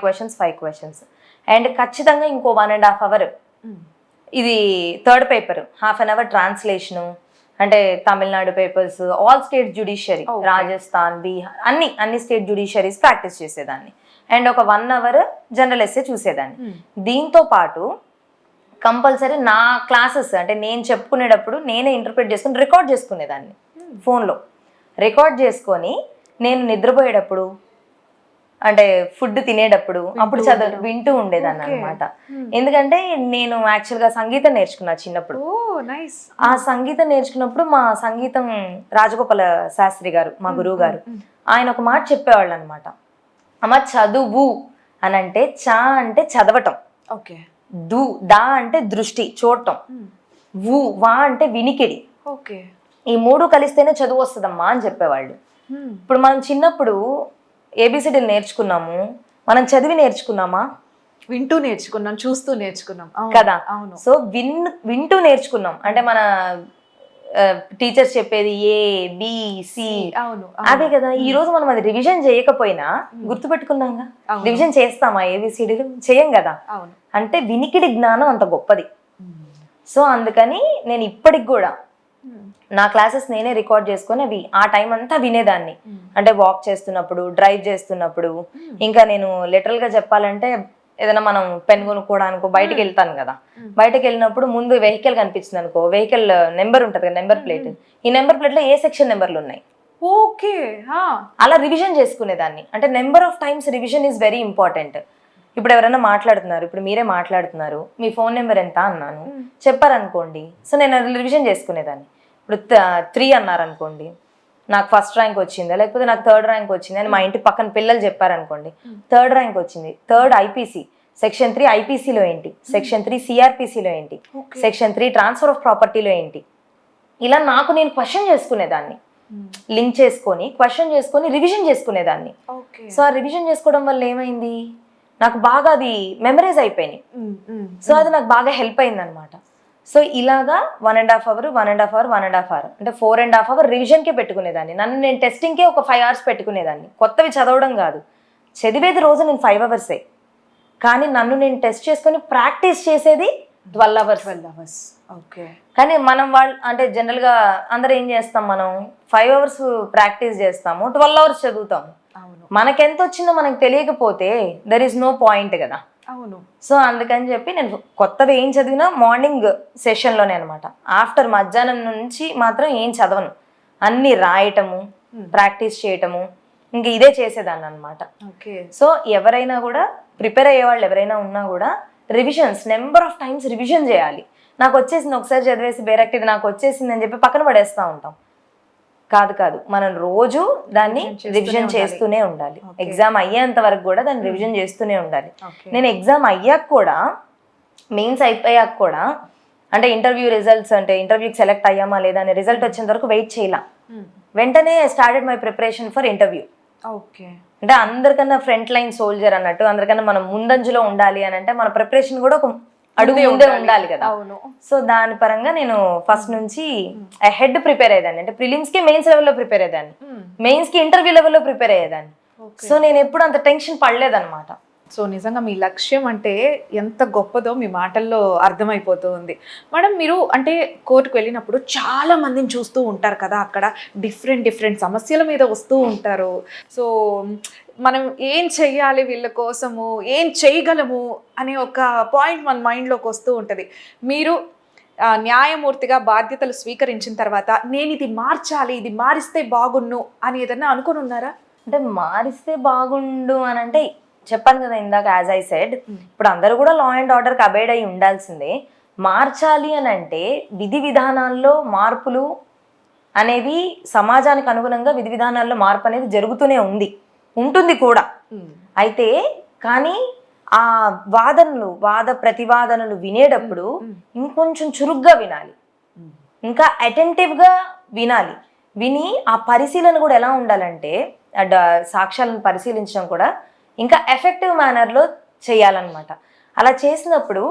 questions. అండ్ ఖచ్చితంగా ఇంకో 1.5 hour ఇది 3rd paper, 1/2 hour ట్రాన్స్లేషను, అంటే Tamil Nadu papers, all state judiciary, Rajasthan, Bihar అన్ని స్టేట్ జ్యుడిషియరీస్ ప్రాక్టీస్ చేసేదాన్ని. అండ్ ఒక 1 hour జనరల్ ఎస్సే చూసేదాన్ని. దీంతో పాటు కంపల్సరీ నా క్లాసెస్ అంటే నేను చెప్పుకునేటప్పుడు నేనే ఇంటర్ప్రిట్ చేసుకుని రికార్డ్ చేసుకునేదాన్ని ఫోన్లో. రికార్డ్ చేసుకొని నేను నిద్రపోయేటప్పుడు అంటే ఫుడ్ తినేటప్పుడు అప్పుడు వింటూ ఉండేదాన్ని అనమాట. ఎందుకంటే నేను యాక్చువల్గా సంగీతం నేర్చుకున్నా చిన్నప్పుడు. ఆ సంగీతం నేర్చుకున్నప్పుడు మా సంగీతం రాజగోపాల శాస్త్రి గారు మా గురువు గారు ఆయన ఒక మాట చెప్పేవాళ్ళు అనమాట. అమ్మ చదువు అని అంటే చా అంటే చదవటం, దా అంటే దృష్టి చూడటం, వా అంటే వినికిడి, ఈ మూడు కలిస్తేనే చదువు వస్తుందమ్మా అని చెప్పేవాళ్ళు. ఇప్పుడు మనం చిన్నప్పుడు ఏబిసిడీలు నేర్చుకున్నాము, మనం చదివి నేర్చుకున్నామా? వింటూ నేర్చుకున్నాం, చూస్తూ నేర్చుకున్నాం కదా. సో వింటూ నేర్చుకున్నాం. అంటే మన టీచర్స్ చెప్పేది ఏ బి సి అదే కదా. ఈ రోజు మనం అది రివిజన్ చేయకపోయినా గుర్తుపెట్టుకున్నాంగా. రివిజన్ చేస్తామా ఏబిసిడీలు? చేయం కదా. అంటే వినికిడి జ్ఞానం అంత గొప్పది. సో అందుకని నేను ఇప్పటికి కూడా నా క్లాసెస్ నేనే రికార్డ్ చేసుకొని అవి ఆ టైం అంతా వినేదాన్ని. అంటే వాక్ చేస్తున్నప్పుడు, డ్రైవ్ చేస్తున్నప్పుడు, ఇంకా నేను లిటరల్ గా చెప్పాలంటే ఏదైనా మనం పెన్ కొనుక్కోవడానికి బయటకు వెళ్తాను కదా, బయటకు వెళ్ళినప్పుడు ముందు వెహికల్ కనిపించింది అనుకో, వెహికల్ నెంబర్ ఉంటుంది కదా, నెంబర్ ప్లేట్, ఈ నెంబర్ ప్లేట్ లో ఏ సెక్షన్ నెంబర్లు ఉన్నాయి, ఓకే, అలా రివిజన్ చేసుకునేదాన్ని. అంటే number of times revision is very important. ఇప్పుడు ఎవరైనా మాట్లాడుతున్నారు, ఇప్పుడు మీరే మాట్లాడుతున్నారు, మీ ఫోన్ నెంబర్ ఎంత అన్నాను చెప్పారనుకోండి, సో నేను రివిజన్ చేసుకునేదాన్ని. ఇప్పుడు 3 అన్నారనుకోండి, నాకు ఫస్ట్ ర్యాంక్ వచ్చిందా, లేకపోతే నాకు 3rd ర్యాంక్ వచ్చింది అని మా ఇంటి పక్కన పిల్లలు చెప్పారనుకోండి, 3rd ర్యాంక్ వచ్చింది, 3rd ఐపీసీ, సెక్షన్ 3 ఐపీసీలో ఏంటి, సెక్షన్ 3 సిఆర్పిసిలో ఏంటి, సెక్షన్ 3 ట్రాన్స్ఫర్ ఆఫ్ ప్రాపర్టీలో ఏంటి, ఇలా నాకు నేను క్వశ్చన్ చేసుకునేదాన్ని. లింక్ చేసుకొని క్వశ్చన్ చేసుకొని రివిజన్ చేసుకునేదాన్ని. సో ఆ రివిజన్ చేసుకోవడం వల్ల ఏమైంది, నాకు బాగా అది మెమరైజ్ అయిపోయినాయి. సో అది నాకు బాగా హెల్ప్ అయింది అనమాట. సో ఇలాగా 1.5 hour అంటే 4.5 hour రివిజన్కే పెట్టుకునేదాన్ని. నన్ను నేను టెస్టింగ్కే ఒక 5 hours పెట్టుకునేదాన్ని. కొత్తవి చదవడం కాదు, చదివేది రోజు నేను 5 hours, కానీ నన్ను నేను టెస్ట్ చేసుకొని ప్రాక్టీస్ చేసేది 12 hours. ఓకే. కానీ మనం వాళ్ళు అంటే జనరల్గా అందరూ ఏం చేస్తాం, మనం 5 hours ప్రాక్టీస్ చేస్తాము, 12 hours చదువుతాము. మనకెంత వచ్చిందో మనకు తెలియకపోతే దర్ ఈస్ నో పాయింట్ కదా. అవును. సో అందుకని చెప్పి నేను కొత్తది ఏం చదివినా మార్నింగ్ సెషన్లోనే అనమాట. ఆఫ్టర్ మధ్యాహ్నం నుంచి మాత్రం ఏం చదవను, అన్ని రాయటము, ప్రాక్టీస్ చేయటము, ఇంక ఇదే చేసేదాన్ని అనమాట. సో ఎవరైనా కూడా ప్రిపేర్ అయ్యే వాళ్ళు ఎవరైనా ఉన్నా కూడా revisions number of times revision చేయాలి. నాకు వచ్చేసింది ఒకసారి చదివేసి బేరెక్ట్ ఇది నాకు వచ్చేసింది అని చెప్పి పక్కన పడేస్తూ ఉంటాం. కాదు, మనం రోజు దాన్ని రివిజన్ చేస్తూనే ఉండాలి. ఎగ్జామ్ అయ్యేంత వరకు కూడా దాన్ని రివిజన్ చేస్తూనే ఉండాలి. నేను ఎగ్జామ్ అయ్యాక కూడా, మెయిన్స్ అయిపోయాక కూడా, అంటే ఇంటర్వ్యూ రిజల్ట్స్, అంటే ఇంటర్వ్యూకి సెలెక్ట్ అయ్యామా లేదా అని రిజల్ట్ వచ్చేంత వరకు వెయిట్ చేయాల, వెంటనే started my preparation for interview. అంటే అందరికన్నా ఫ్రంట్ లైన్ సోల్జర్ అన్నట్టు, అందరికన్నా మనం ముందంజలో ఉండాలి అని అంటే మన ప్రిపరేషన్ కూడా ఒక అడుగు ముందే ఉండాలి కదా. సో దాని పరంగా నేను ఫస్ట్ నుంచి హెడ్ ప్రిపేర్ అయ్యేదాన్ని. అంటే ప్రిలిమ్స్ కి మెయిన్స్ లెవెల్లో ప్రిపేర్ అయ్యేదాన్ని, మెయిన్స్ కి ఇంటర్వ్యూ లెవెల్లో ప్రిపేర్ అయ్యేదాన్ని. సో నేను ఎప్పుడు అంత టెన్షన్ పడలేదన్నమాట. సో నిజంగా మీ లక్ష్యం అంటే ఎంత గొప్పదో మీ మాటల్లో అర్థమైపోతుంది మేడం. మీరు అంటే కోర్టుకు వెళ్ళినప్పుడు చాలా మందిని చూస్తూ ఉంటారు కదా, అక్కడ డిఫరెంట్ సమస్యల మీద వస్తూ ఉంటారు. సో మనం ఏం చెయ్యాలి వీళ్ళ కోసము, ఏం చేయగలము అనే ఒక పాయింట్ మన మైండ్లోకి వస్తూ ఉంటుంది. మీరు న్యాయమూర్తిగా బాధ్యతలు స్వీకరించిన తర్వాత నేను ఇది మార్చాలి, ఇది మారిస్తే బాగుండు అని ఏదన్నా అనుకుని ఉన్నారా? అంటే మారిస్తే బాగుండు అని అంటే చెప్పాను కదా ఇందాక, యాజ్ ఐ సెడ్, ఇప్పుడు అందరూ కూడా లా అండ్ ఆర్డర్కి అబైడ్ అయి ఉండాల్సిందే. మార్చాలి అని అంటే విధి విధానాల్లో మార్పులు అనేవి, సమాజానికి అనుగుణంగా విధి విధానాల్లో మార్పు అనేది జరుగుతూనే ఉంటుంది కూడా. అయితే కానీ ఆ వాద ప్రతివాదనలు వినేటప్పుడు ఇంకొంచెం చురుగ్గా వినాలి, ఇంకా అటెంటివ్గా వినాలి. విని ఆ పరిశీలన కూడా ఎలా ఉండాలంటే, సాక్ష్యాలను పరిశీలించడం కూడా ఇంకా ఎఫెక్టివ్ మేనర్లో చేయాలన్నమాట. అలా చేసినప్పుడు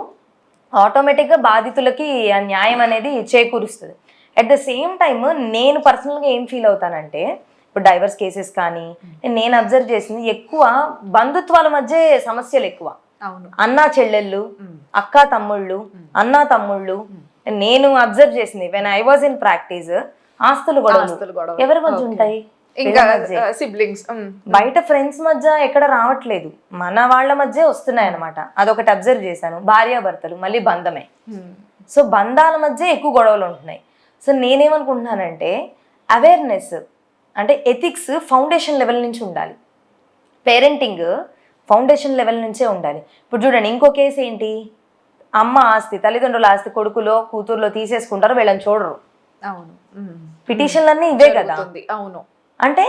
ఆటోమేటిక్గా బాధితులకి ఆ న్యాయం అనేది చేకూరుస్తుంది. అట్ ద సేమ్ టైమ్ నేను పర్సనల్గా ఏం ఫీల్ అవుతానంటే, ఇప్పుడు డైవర్స్ కేసెస్ కానీ నేను అబ్జర్వ్ చేసింది ఎక్కువ బంధుత్వాల మధ్య సమస్యలు ఎక్కువ. అన్నా చెల్లెళ్ళు, అక్క తమ్ముళ్ళు, అన్నా తమ్ముళ్ళు. నేను అబ్జర్వ్ చేసింది when I was in practice, ఆస్తులు గొడవలు ఎవరి మధ్య ఉంటాయి, ఇంకా సిబ్లింగ్స్, బయట ఫ్రెండ్స్ మధ్య ఎక్కడ రావట్లేదు, మన వాళ్ళ మధ్య వస్తున్నాయి అనమాట. అదొకటి అబ్జర్వ్ చేశాను. భార్యాభర్తలు మళ్ళీ బంధమే, సో బంధాల మధ్య ఎక్కువ గొడవలు ఉంటున్నాయి. సో నేనేమనుకుంటున్నానంటే అవేర్నెస్, అంటే ఎథిక్స్ ఫౌండేషన్ లెవెల్ నుంచి ఉండాలి. పేరెంటింగ్ ఫౌండేషన్ లెవెల్ నుంచే ఉండాలి. ఇప్పుడు చూడండి, ఇంకో కేసు ఏంటి, అమ్మ ఆస్తి, తల్లిదండ్రుల ఆస్తి కూతుర్లో తీసేసుకుంటారు, వీళ్ళని చూడరు. అవును. పిటిషన్లన్నీ ఇవే కదా. అవును. అంటే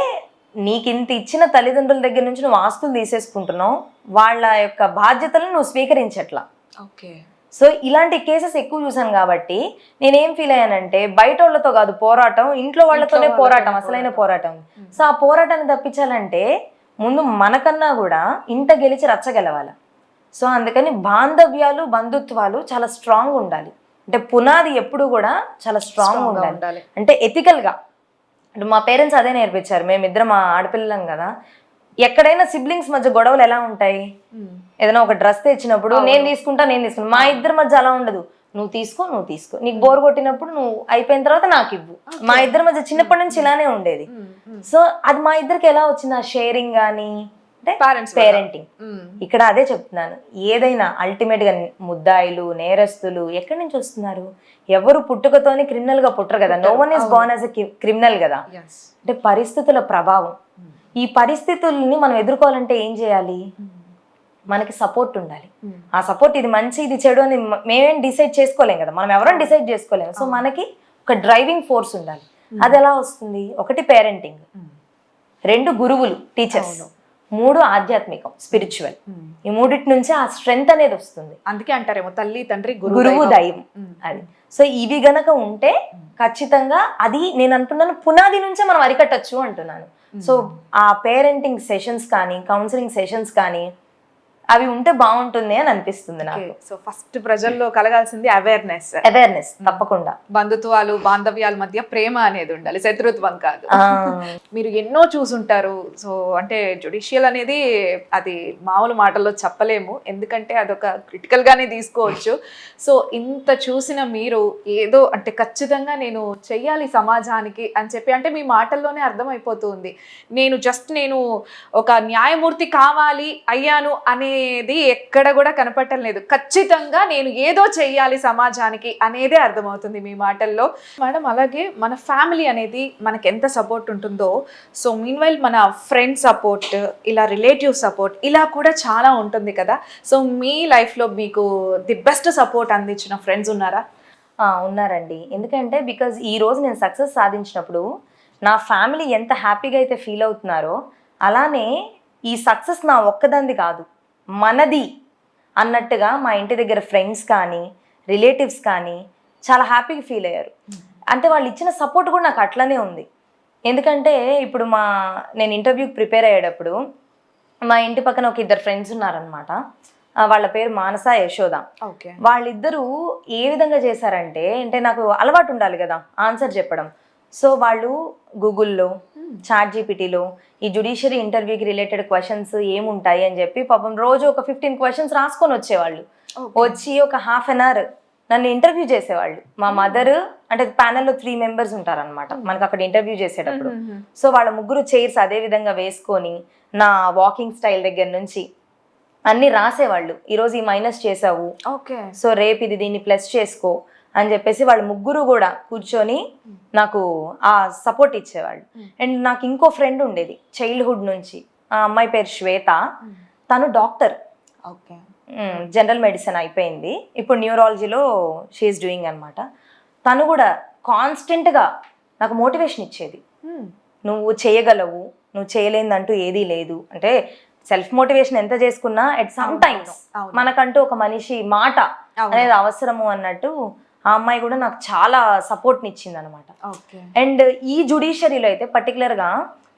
నీకు ఇంత ఇచ్చిన తల్లిదండ్రుల దగ్గర నుంచి నువ్వు ఆస్తులు తీసేసుకుంటున్నావు, వాళ్ళ యొక్క బాధ్యతలను నువ్వు స్వీకరించట్లా. ఓకే. సో ఇలాంటి కేసెస్ ఎక్కువ చూసాను కాబట్టి నేనేం ఫీల్ అయ్యానంటే, బయట వాళ్ళతో కాదు పోరాటం, ఇంట్లో వాళ్ళతోనే పోరాటం, అసలైన పోరాటం. సో ఆ పోరాటాన్ని తప్పించాలంటే ముందు మనకన్నా కూడా ఇంట గెలిచి రచ్చ గెలవాలి. సో అందుకని బాంధవ్యాలు, బంధుత్వాలు చాలా స్ట్రాంగ్ ఉండాలి. అంటే పునాది ఎప్పుడు కూడా చాలా స్ట్రాంగ్ ఉండాలి. అంటే ఎథికల్గా. అంటే మా పేరెంట్స్ అదే నేర్పించారు. మేమిద్దరం మా ఆడపిల్లం కదా, ఎక్కడైనా సిబ్లింగ్స్ మధ్య గొడవలు ఎలా ఉంటాయి, ఏదైనా ఒక డ్రెస్ తెచ్చినప్పుడు నేను తీసుకుంటా. మా ఇద్దరి మధ్య అలా ఉండదు. నువ్వు తీసుకో, నీకు బోర్ కొట్టినప్పుడు నువ్వు అయిపోయిన తర్వాత నాకు ఇవ్వు. మా ఇద్దరి మధ్య చిన్నప్పటి నుంచి ఇలానే ఉండేది. సో అది మా ఇద్దరికి ఎలా వచ్చింది ఆ షేరింగ్ కానీ, అంటే పేరెంటింగ్. ఇక్కడ అదే చెప్తున్నాను, ఏదైనా అల్టిమేట్ గా ముద్దాయిలు, నేరస్తులు ఎక్కడి నుంచి వస్తున్నారు? ఎవరు పుట్టుకతోని క్రిమినల్ గా పుట్టరు కదా. No one is born as a criminal కదా. అంటే పరిస్థితుల ప్రభావం. ఈ పరిస్థితుల్ని మనం ఎదుర్కోవాలంటే ఏం చేయాలి? మనకి సపోర్ట్ ఉండాలి. ఆ సపోర్ట్ ఇది మంచి ఇది చెడు అని మేమేం డిసైడ్ చేసుకోలేం కదా, మనం ఎవరైనా డిసైడ్ చేసుకోలేము. సో మనకి ఒక డ్రైవింగ్ ఫోర్స్ ఉండాలి. అది ఎలా వస్తుంది? ఒకటి పేరెంటింగ్, 2 గురువులు, టీచర్స్, 3 ఆధ్యాత్మికం, స్పిరిచువల్. ఈ మూడిటి నుంచి ఆ స్ట్రెంగ్త్ అనేది వస్తుంది. అందుకే అంటారేమో తల్లి, తండ్రి, గురువు, దైవం. అది. సో ఇవి గనక ఉంటే ఖచ్చితంగా అది నేను అంటున్నాను, పునాది నుంచే మనం అరికట్టచ్చు అంటున్నాను. సో ఆ పేరెంటింగ్ సెషన్స్ కానీ, కౌన్సిలింగ్ సెషన్స్ కానీ అవి ఉంటే బాగుంటుంది అని అనిపిస్తుంది నాకు. సో ఫస్ట్ ప్రజల్లో కలగాల్సింది అవేర్నెస్. తప్పకుండా. బంధుత్వాలు, బాంధవ్యాల మధ్య ప్రేమ అనేది ఉండాలి, శత్రుత్వం కాదు. మీరు ఎన్నో చూసుంటారు. సో అంటే జుడిషియల్ అనేది అది మామూలు మాటల్లో చెప్పలేము, ఎందుకంటే అదొక క్రిటికల్ గానే తీసుకోవచ్చు. సో ఇంత చూసిన మీరు ఏదో అంటే ఖచ్చితంగా నేను చెయ్యాలి సమాజానికి అని చెప్పి, అంటే మీ మాటల్లోనే అర్థమైపోతుంది. నేను ఒక న్యాయమూర్తి కావాలి అయ్యాను అనేది ఎక్కడ కూడా కనపడటం లేదు. ఖచ్చితంగా నేను ఏదో చెయ్యాలి సమాజానికి అనేదే అర్థమవుతుంది మీ మాటల్లో. మేడం, అలాగే మన ఫ్యామిలీ అనేది మనకి ఎంత సపోర్ట్ ఉంటుందో, సో మీన్వైల్ మన ఫ్రెండ్ సపోర్ట్, ఇలా రిలేటివ్ సపోర్ట్, ఇలా కూడా చాలా ఉంటుంది కదా. సో మీ లైఫ్లో మీకు ది బెస్ట్ సపోర్ట్ అందించిన ఫ్రెండ్స్ ఉన్నారా? ఉన్నారండి. ఎందుకంటే బికాజ్ ఈ రోజు నేను సక్సెస్ సాధించినప్పుడు నా ఫ్యామిలీ ఎంత హ్యాపీగా అయితే ఫీల్ అవుతున్నారో, అలానే ఈ సక్సెస్ నా ఒక్కదంది కాదు, మనది అన్నట్టుగా మా ఇంటి దగ్గర ఫ్రెండ్స్ కానీ, రిలేటివ్స్ కానీ చాలా హ్యాపీగా ఫీల్ అయ్యారు. అంటే వాళ్ళు ఇచ్చిన సపోర్ట్ కూడా నాకు అట్లనే ఉంది. ఎందుకంటే ఇప్పుడు నేను ఇంటర్వ్యూకి ప్రిపేర్ అయ్యేటప్పుడు మా ఇంటి పక్కన ఒక 2 ఫ్రెండ్స్ ఉన్నారనమాట. వాళ్ళ పేరు మానస, యశోద. వాళ్ళిద్దరూ ఏ విధంగా చేశారంటే, అంటే నాకు అలవాటు ఉండాలి కదా ఆన్సర్ చెప్పడం. సో వాళ్ళు గూగుల్లో, ChatGPTలో ఈ జుడిషియరీ ఇంటర్వ్యూకి రిలేటెడ్ క్వశ్చన్స్ ఏముంటాయి అని చెప్పి పాపం రోజు ఒక 15 క్వశ్చన్స్ రాసుకొని వచ్చేవాళ్ళు. వచ్చి ఒక ½ an hour నన్ను ఇంటర్వ్యూ చేసేవాళ్ళు. మా మదర్, అంటే ప్యానెల్లో 3 members ఉంటారనమాట మనకు అక్కడ ఇంటర్వ్యూ చేసేటప్పుడు. సో వాళ్ళ ముగ్గురు చైర్స్ అదే విధంగా వేసుకొని నా వాకింగ్ స్టైల్ దగ్గర నుంచి అన్ని రాసేవాళ్ళు. ఈరోజు ఈ మైనస్ చేసావు, సో రేపు దీన్ని ప్లస్ చేసుకో అని చెప్పేసి వాళ్ళు ముగ్గురు కూడా కూర్చొని నాకు ఆ సపోర్ట్ ఇచ్చేవాళ్ళు. అండ్ నాకు ఇంకో ఫ్రెండ్ ఉండేది చైల్డ్హుడ్ నుంచి, ఆ అమ్మాయి పేరు శ్వేత. తను డాక్టర్, జనరల్ మెడిసిన్ అయిపోయింది, ఇప్పుడు న్యూరాలజీలో షీఈస్ డూయింగ్ అనమాట. తను కూడా కాన్స్టెంట్గా నాకు మోటివేషన్ ఇచ్చేది. నువ్వు చేయగలవు, నువ్వు చేయలేదంటూ ఏదీ లేదు. అంటే సెల్ఫ్ మోటివేషన్ ఎంత చేసుకున్నా ఎట్ సమ్ టైమ్స్ మనకంటూ ఒక మనిషి మాట అనేది అవసరము అన్నట్టు ఆ అమ్మాయి కూడా నాకు చాలా సపోర్ట్ని ఇచ్చింది అనమాట. అండ్ ఈ జుడిషియరీలో అయితే పర్టికులర్గా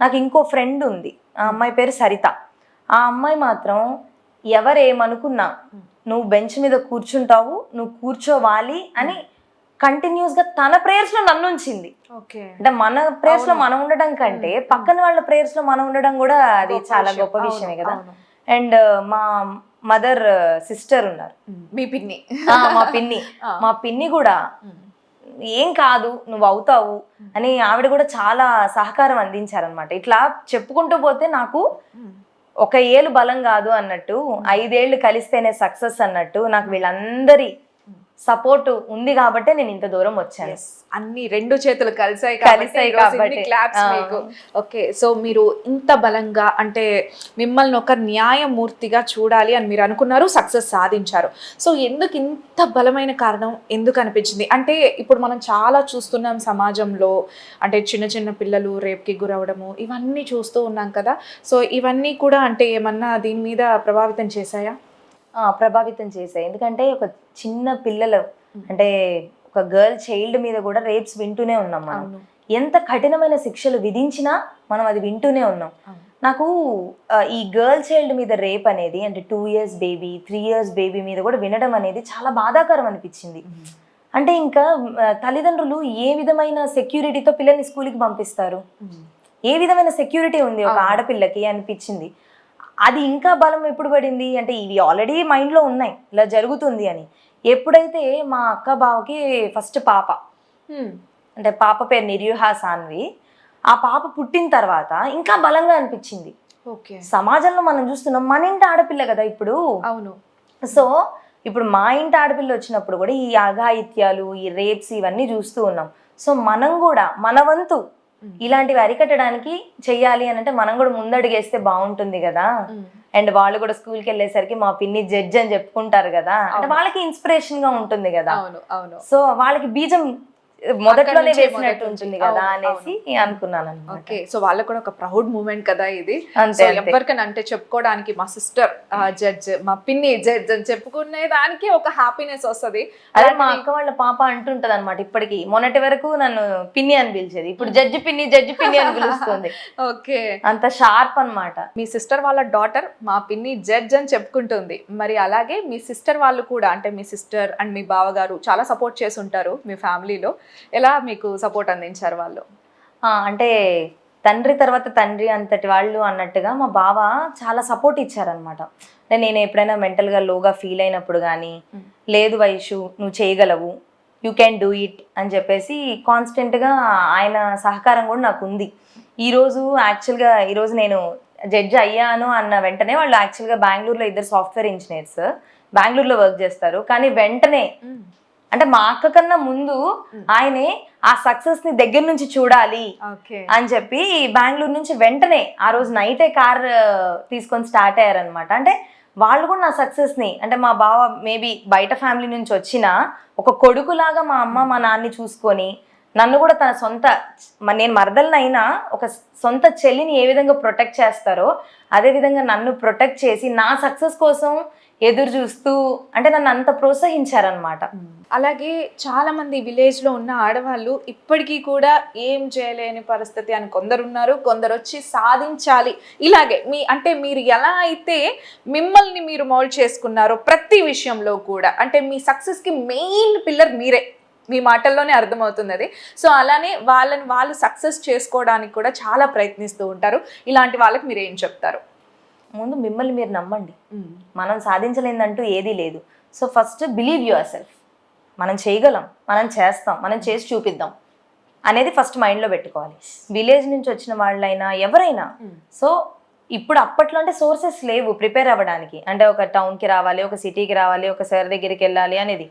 నాకు ఇంకో ఫ్రెండ్ ఉంది, ఆ అమ్మాయి పేరు సరిత. ఆ అమ్మాయి మాత్రం ఎవరేమనుకున్నా నువ్వు బెంచ్ మీద కూర్చుంటావు, నువ్వు కూర్చోవాలి అని కంటిన్యూస్గా తన ప్రేయర్స్లో నన్ను ఉంచింది. అంటే మన ప్రేయర్స్లో మనం ఉండడం కంటే పక్కన వాళ్ళ ప్రేయర్స్లో మనం ఉండడం కూడా అది చాలా గొప్ప విషయమే కదా. అండ్ మా మదర్ సిస్టర్ ఉన్నారు, మీ పిన్ని. మా పిన్ని కూడా ఏం కాదు నువ్వు అవుతావు అని ఆవిడ కూడా చాలా సహకారం అందించారనమాట. ఇట్లా చెప్పుకుంటూ పోతే నాకు ఒక ఏళ్ళు బలం కాదు అన్నట్టు, 5 ఏళ్ళు కలిస్తేనే సక్సెస్ అన్నట్టు నాకు వీళ్ళందరి సపోర్ట్ ఉంది కాబట్టే నేను ఇంత దూరం వచ్చాను. అన్ని రెండు చేతులు కలిసాయి కాబట్టి. క్లాప్స్ మీకు. ఓకే, సో మీరు ఇంత బలంగా అంటే మిమ్మల్ని ఒక న్యాయమూర్తిగా చూడాలి అని మీరు అనుకున్నారు, సక్సెస్ సాధించారు. సో ఎందుకు ఇంత బలమైన కారణం ఎందుకు అనిపించింది అంటే ఇప్పుడు మనం చాలా చూస్తున్నాం సమాజంలో, అంటే చిన్న చిన్న పిల్లలు రేప్కి గురవడము ఇవన్నీ చూస్తూ ఉన్నాం కదా. సో ఇవన్నీ కూడా అంటే ఏమన్నా దీని మీద ప్రభావితం చేశాయా? ప్రభావితం చేశాయి. ఎందుకంటే ఒక చిన్న పిల్లలు అంటే ఒక గర్ల్ చైల్డ్ మీద కూడా రేప్స్ వింటూనే ఉన్నాం మనం. ఎంత కఠినమైన శిక్షలు విధించినా మనం అది వింటూనే ఉన్నాం. నాకు ఈ గర్ల్ చైల్డ్ మీద రేప్ అనేది అంటే 2 years బేబీ 3 years బేబీ మీద కూడా వినడం అనేది చాలా బాధాకరం అనిపించింది. అంటే ఇంకా తల్లిదండ్రులు ఏ విధమైన సెక్యూరిటీతో పిల్లల్ని స్కూల్కి పంపిస్తారు, ఏ విధమైన సెక్యూరిటీ ఉంది ఒక ఆడపిల్లకి అనిపించింది. అది ఇంకా బలం ఎప్పుడు పడింది అంటే ఇవి ఆల్రెడీ మైండ్లో ఉన్నాయి ఇలా జరుగుతుంది అని. ఎప్పుడైతే మా అక్క బావకి ఫస్ట్ పాప అంటే పాప పేరు నిర్యూహా సాన్వి, ఆ పాప పుట్టిన తర్వాత ఇంకా బలంగా అనిపించింది. ఓకే, సమాజంలో మనం చూస్తున్నాం మన ఇంటి ఆడపిల్ల కదా ఇప్పుడు. అవును. సో ఇప్పుడు మా ఇంటి ఆడపిల్ల వచ్చినప్పుడు కూడా ఈ అఘాయిత్యాలు ఈ రేప్స్ ఇవన్నీ చూస్తూ ఉన్నాం. సో మనం కూడా మన వంతు ఇలాంటివి అరికట్టడానికి చెయ్యాలి అని అంటే మనం కూడా ముందడుగేస్తే బాగుంటుంది కదా. అండ్ వాళ్ళు కూడా స్కూల్కి వెళ్ళేసరికి మా పిన్ని జడ్జ్ అని చెప్పుకుంటారు కదా, అంటే వాళ్ళకి ఇన్స్పిరేషన్ గా ఉంటుంది కదా. సో వాళ్ళకి బీజం మొదట్లోనే వేసినట్టు ఉంటుంది కదా అనేసి అనుకున్నాను. ఓకే, సో వాళ్ళకు కూడా ఒక ప్రౌడ్ మూమెంట్ కదా ఇది. ఎవరికైనా అంటే చెప్పుకోవడానికి మా సిస్టర్ జడ్జ్, మా పిన్ని జడ్జ్ అని చెప్పుకునే దానికి ఒక హ్యాపీనెస్ వస్తుంది. అదే మా అక్క వాళ్ళ పాప అంటుంటది అనమాట ఇప్పటికి. మొన్నటి వరకు నన్ను పిన్ని అని పిలిచేది, ఇప్పుడు జడ్జి పిన్ని అని పిలుస్తుంది. ఓకే, అంత షార్ప్ అన్నమాట. మీ సిస్టర్ వాళ్ళ డాటర్ మా పిన్ని జడ్జ్ అని చెప్పుకుంటుంది. మరి అలాగే మీ సిస్టర్ వాళ్ళు కూడా అంటే మీ సిస్టర్ అండ్ మీ బావగారు చాలా సపోర్ట్ చేసి ఉంటారు మీ ఫ్యామిలీలో. ఎలా మీకు సపోర్ట్ అందించారు వాళ్ళు? అంటే తండ్రి తర్వాత తండ్రి అంతటి వాళ్ళు అన్నట్టుగా మా బావ చాలా సపోర్ట్ ఇచ్చారనమాట. అంటే నేను ఎప్పుడైనా మెంటల్గా లోగా ఫీల్ అయినప్పుడు కానీ లేదు వైషు నువ్వు చేయగలవు, యూ క్యాన్ డూ ఇట్ అని చెప్పేసి కాన్స్టెంట్గా ఆయన సహకారం కూడా నాకు ఉంది. ఈరోజు యాక్చువల్గా ఈరోజు నేను జడ్జి అయ్యాను అన్న వెంటనే వాళ్ళు యాక్చువల్గా బెంగళూరులో 2 సాఫ్ట్వేర్ ఇంజనీర్స్ బెంగళూరులో వర్క్ చేస్తారు. కానీ వెంటనే అంటే మా అక్క కన్నా ముందు ఆయనే ఆ సక్సెస్ ని దగ్గర నుంచి చూడాలి అని చెప్పి బెంగళూరు నుంచి వెంటనే ఆ రోజు నైటే కార్ తీసుకొని స్టార్ట్ అయ్యారనమాట. అంటే వాళ్ళు కూడా నా సక్సెస్ ని అంటే మా బావ మేబీ బయట ఫ్యామిలీ నుంచి వచ్చిన ఒక కొడుకులాగా మా అమ్మ మా నాన్ని చూసుకొని నన్ను కూడా తన సొంత నేను మరదలనైనా ఒక సొంత చెల్లిని ఏ విధంగా ప్రొటెక్ట్ చేస్తారో అదే విధంగా నన్ను ప్రొటెక్ట్ చేసి నా సక్సెస్ కోసం ఎదురు చూస్తూ అంటే నన్ను అంత ప్రోత్సహించారనమాట. అలాగే చాలా మంది విలేజ్ లో ఉన్న ఆడవాళ్ళు ఇప్పటికీ కూడా ఏం చేయలేని పరిస్థితి అని కొందరు ఉన్నారు, కొందరు వచ్చి సాధించాలి. ఇలాగే మీరు ఎలా అయితే మిమ్మల్ని మీరు మౌల్డ్ చేసుకున్నారో ప్రతి విషయంలో కూడా అంటే మీ సక్సెస్ కి మెయిన్ పిల్లర్ మీరే, మీ మాటల్లోనే అర్థమవుతుంది అది. సో అలానే వాళ్ళు సక్సెస్ చేసుకోవడానికి కూడా చాలా ప్రయత్నిస్తూ ఉంటారు. ఇలాంటి వాళ్ళకి మీరు ఏం చెప్తారు? ముందు మిమ్మల్ని మీరు నమ్మండి, మనం సాధించలేదంటూ ఏదీ లేదు. So first believe your self, మనం చేయగలం, మనం చేస్తాం, మనం చేసి చూపిద్దాం అనేది ఫస్ట్ మైండ్లో పెట్టుకోవాలి. విలేజ్ నుంచి వచ్చిన వాళ్ళైనా ఎవరైనా. సో ఇప్పుడు అప్పట్లో అంటే సోర్సెస్ లేవు ప్రిపేర్ అవ్వడానికి, అంటే ఒక టౌన్కి రావాలి, ఒక సిటీకి రావాలి, ఒక సార్ దగ్గరికి వెళ్ళాలి అనేది.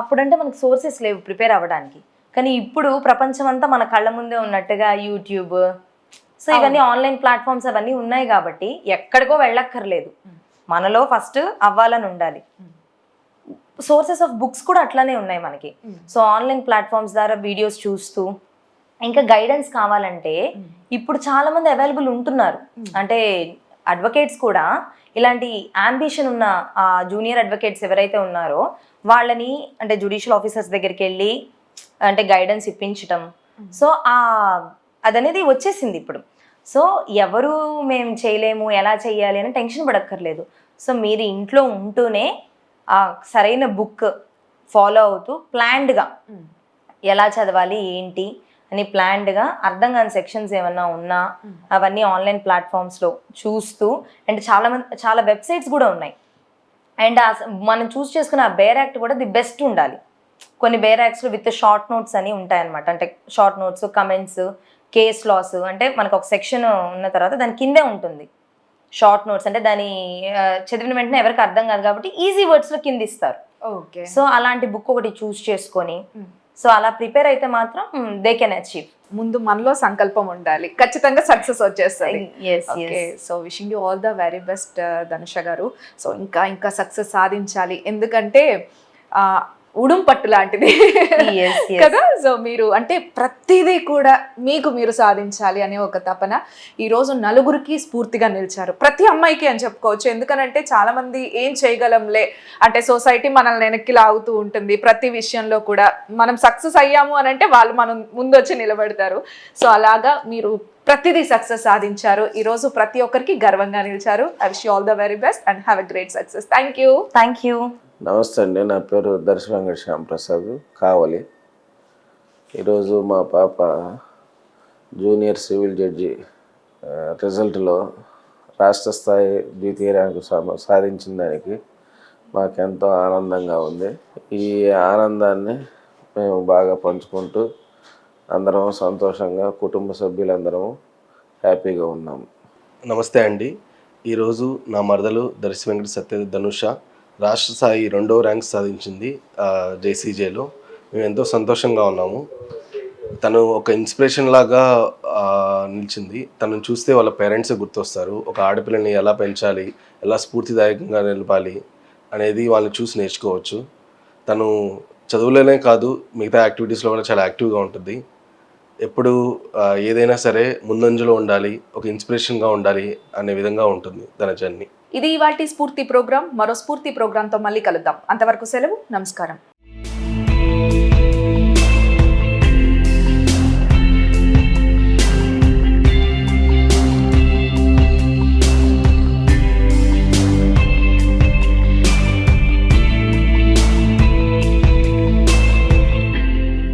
అప్పుడంటే మనకు సోర్సెస్ లేవు ప్రిపేర్ అవ్వడానికి. కానీ ఇప్పుడు ప్రపంచం అంతా మన కళ్ళ ముందే ఉన్నట్టుగా యూట్యూబ్, సో ఇవన్నీ ఆన్లైన్ ప్లాట్ఫామ్స్ అవన్నీ ఉన్నాయి కాబట్టి ఎక్కడికో వెళ్ళక్కర్లేదు, మనలో ఫస్ట్ అవ్వాలని ఉండాలి. సోర్సెస్ ఆఫ్ బుక్స్ కూడా అట్లానే ఉన్నాయి మనకి. సో ఆన్లైన్ ప్లాట్ఫామ్స్ ద్వారా వీడియోస్ చూస్తూ ఇంకా గైడెన్స్ కావాలంటే ఇప్పుడు చాలా మంది అవైలబుల్ ఉంటున్నారు. అంటే అడ్వకేట్స్ కూడా ఇలాంటి అంబిషన్ ఉన్న జూనియర్ అడ్వకేట్స్ ఎవరైతే ఉన్నారో వాళ్ళని అంటే జ్యుడిషియల్ ఆఫీసర్స్ దగ్గరికి వెళ్ళి అంటే గైడెన్స్ ఇప్పించటం. సో అదనేది వచ్చేసింది ఇప్పుడు. సో ఎవరు మేము చేయలేము ఎలా చేయాలి అని టెన్షన్ పడక్కర్లేదు. సో మీరు ఇంట్లో ఉంటూనే సరైన బుక్ ఫాలో అవుతూ ప్లాన్డ్గా ఎలా చదవాలి ఏంటి అని ప్లాన్డ్గా అర్థం కాని సెక్షన్స్ ఏమన్నా ఉన్నా అవన్నీ ఆన్లైన్ ప్లాట్ఫామ్స్లో చూస్తూ, అండ్ చాలా వెబ్సైట్స్ కూడా ఉన్నాయి. అండ్ మనం చూస్ చేసుకున్న ఆ బేర్ యాక్ట్ కూడా ది బెస్ట్ ఉండాలి. కొన్ని బేర్ యాక్ట్స్లో విత్ షార్ట్ నోట్స్ అని ఉంటాయన్నమాట. అంటే short notes, comments, case laws, అంటే మనకు ఒక సెక్షన్ ఉన్న తర్వాత దాని కిందే ఉంటుంది షార్ట్ నోట్స్. అంటే దాని చదివిన వెంటనే ఎవరికి అర్థం కాదు కాబట్టి ఈజీ వర్డ్స్లో కింద ఇస్తారు. ఓకే. సో అలాంటి బుక్ ఒకటి చూస్ చేసుకొని సో అలా ప్రిపేర్ అయితే మాత్రం దే కెన్ అచీవ్. ముందు మనలో సంకల్పం ఉండాలి, ఖచ్చితంగా సక్సెస్ వచ్చేస్తుంది. Yes, okay, yes. So wishing you all the very best Dhanusha గారు. సో ఇంకా ఇంకా సక్సెస్ సాధించాలి, ఎందుకంటే ఉడుం పట్టు లాంటిది Yes, yes. కదా. సో మీరు అంటే ప్రతిదీ కూడా మీకు మీరు సాధించాలి అనే ఒక తపన ఈరోజు నలుగురికి స్ఫూర్తిగా నిలిచారు, ప్రతి అమ్మాయికి అని చెప్పుకోవచ్చు. ఎందుకనంటే చాలా మంది ఏం చేయగలంలే అంటే సొసైటీ మనల్ని వెనక్కి లాగుతూ ఉంటుంది, ప్రతి విషయంలో కూడా మనం సక్సెస్ అయ్యాము అని అంటే వాళ్ళు మనం ముందు వచ్చి నిలబెడతారు. సో అలాగా మీరు ప్రతిదీ సక్సెస్ సాధించారు, ఈరోజు ప్రతి ఒక్కరికి గర్వంగా నిలిచారు. I wish you all the very best and have a great success. Thank you. Thank you. నమస్తే అండి, నా పేరు దర్శి వెంకట శ్యాంప్రసాద్ కావలి. ఈరోజు మా పాప జూనియర్ సివిల్ జడ్జి రిజల్ట్లో రాష్ట్ర స్థాయి ద్వితీయ ర్యాంకు సాధించిన దానికి మాకెంతో ఆనందంగా ఉంది. ఈ ఆనందాన్ని మేము బాగా పంచుకుంటూ అందరం సంతోషంగా కుటుంబ సభ్యులందరం హ్యాపీగా ఉన్నాము. నమస్తే అండి. ఈరోజు నా మరదలు దర్శి వెంకట సత్య ధనుష రాష్ట్ర స్థాయి 2వ ర్యాంక్ సాధించింది జేసీజేలో. మేము ఎంతో సంతోషంగా ఉన్నాము. తను ఒక ఇన్స్పిరేషన్ లాగా నిలిచింది. తనను చూస్తే వాళ్ళ పేరెంట్స్ గుర్తొస్తారు. ఒక ఆడపిల్లని ఎలా పెంచాలి, ఎలా స్ఫూర్తిదాయకంగా నిలపాలి అనేది వాళ్ళని చూసి నేర్చుకోవచ్చు. తను చదువులోనే కాదు మిగతా యాక్టివిటీస్లో కూడా చాలా యాక్టివ్గా ఉంటుంది. ఎప్పుడు ఏదైనా సరే ముందంజలో ఉండాలి, ఒక ఇన్స్పిరేషన్గా ఉండాలి అనే విధంగా ఉంటుంది తన జర్నీ. ఇది ఇవాల్టి స్ఫూర్తి ప్రోగ్రామ్. మరో స్ఫూర్తి ప్రోగ్రాంతో మళ్ళీ కలుద్దాం. అంతవరకు సెలవు, నమస్కారం.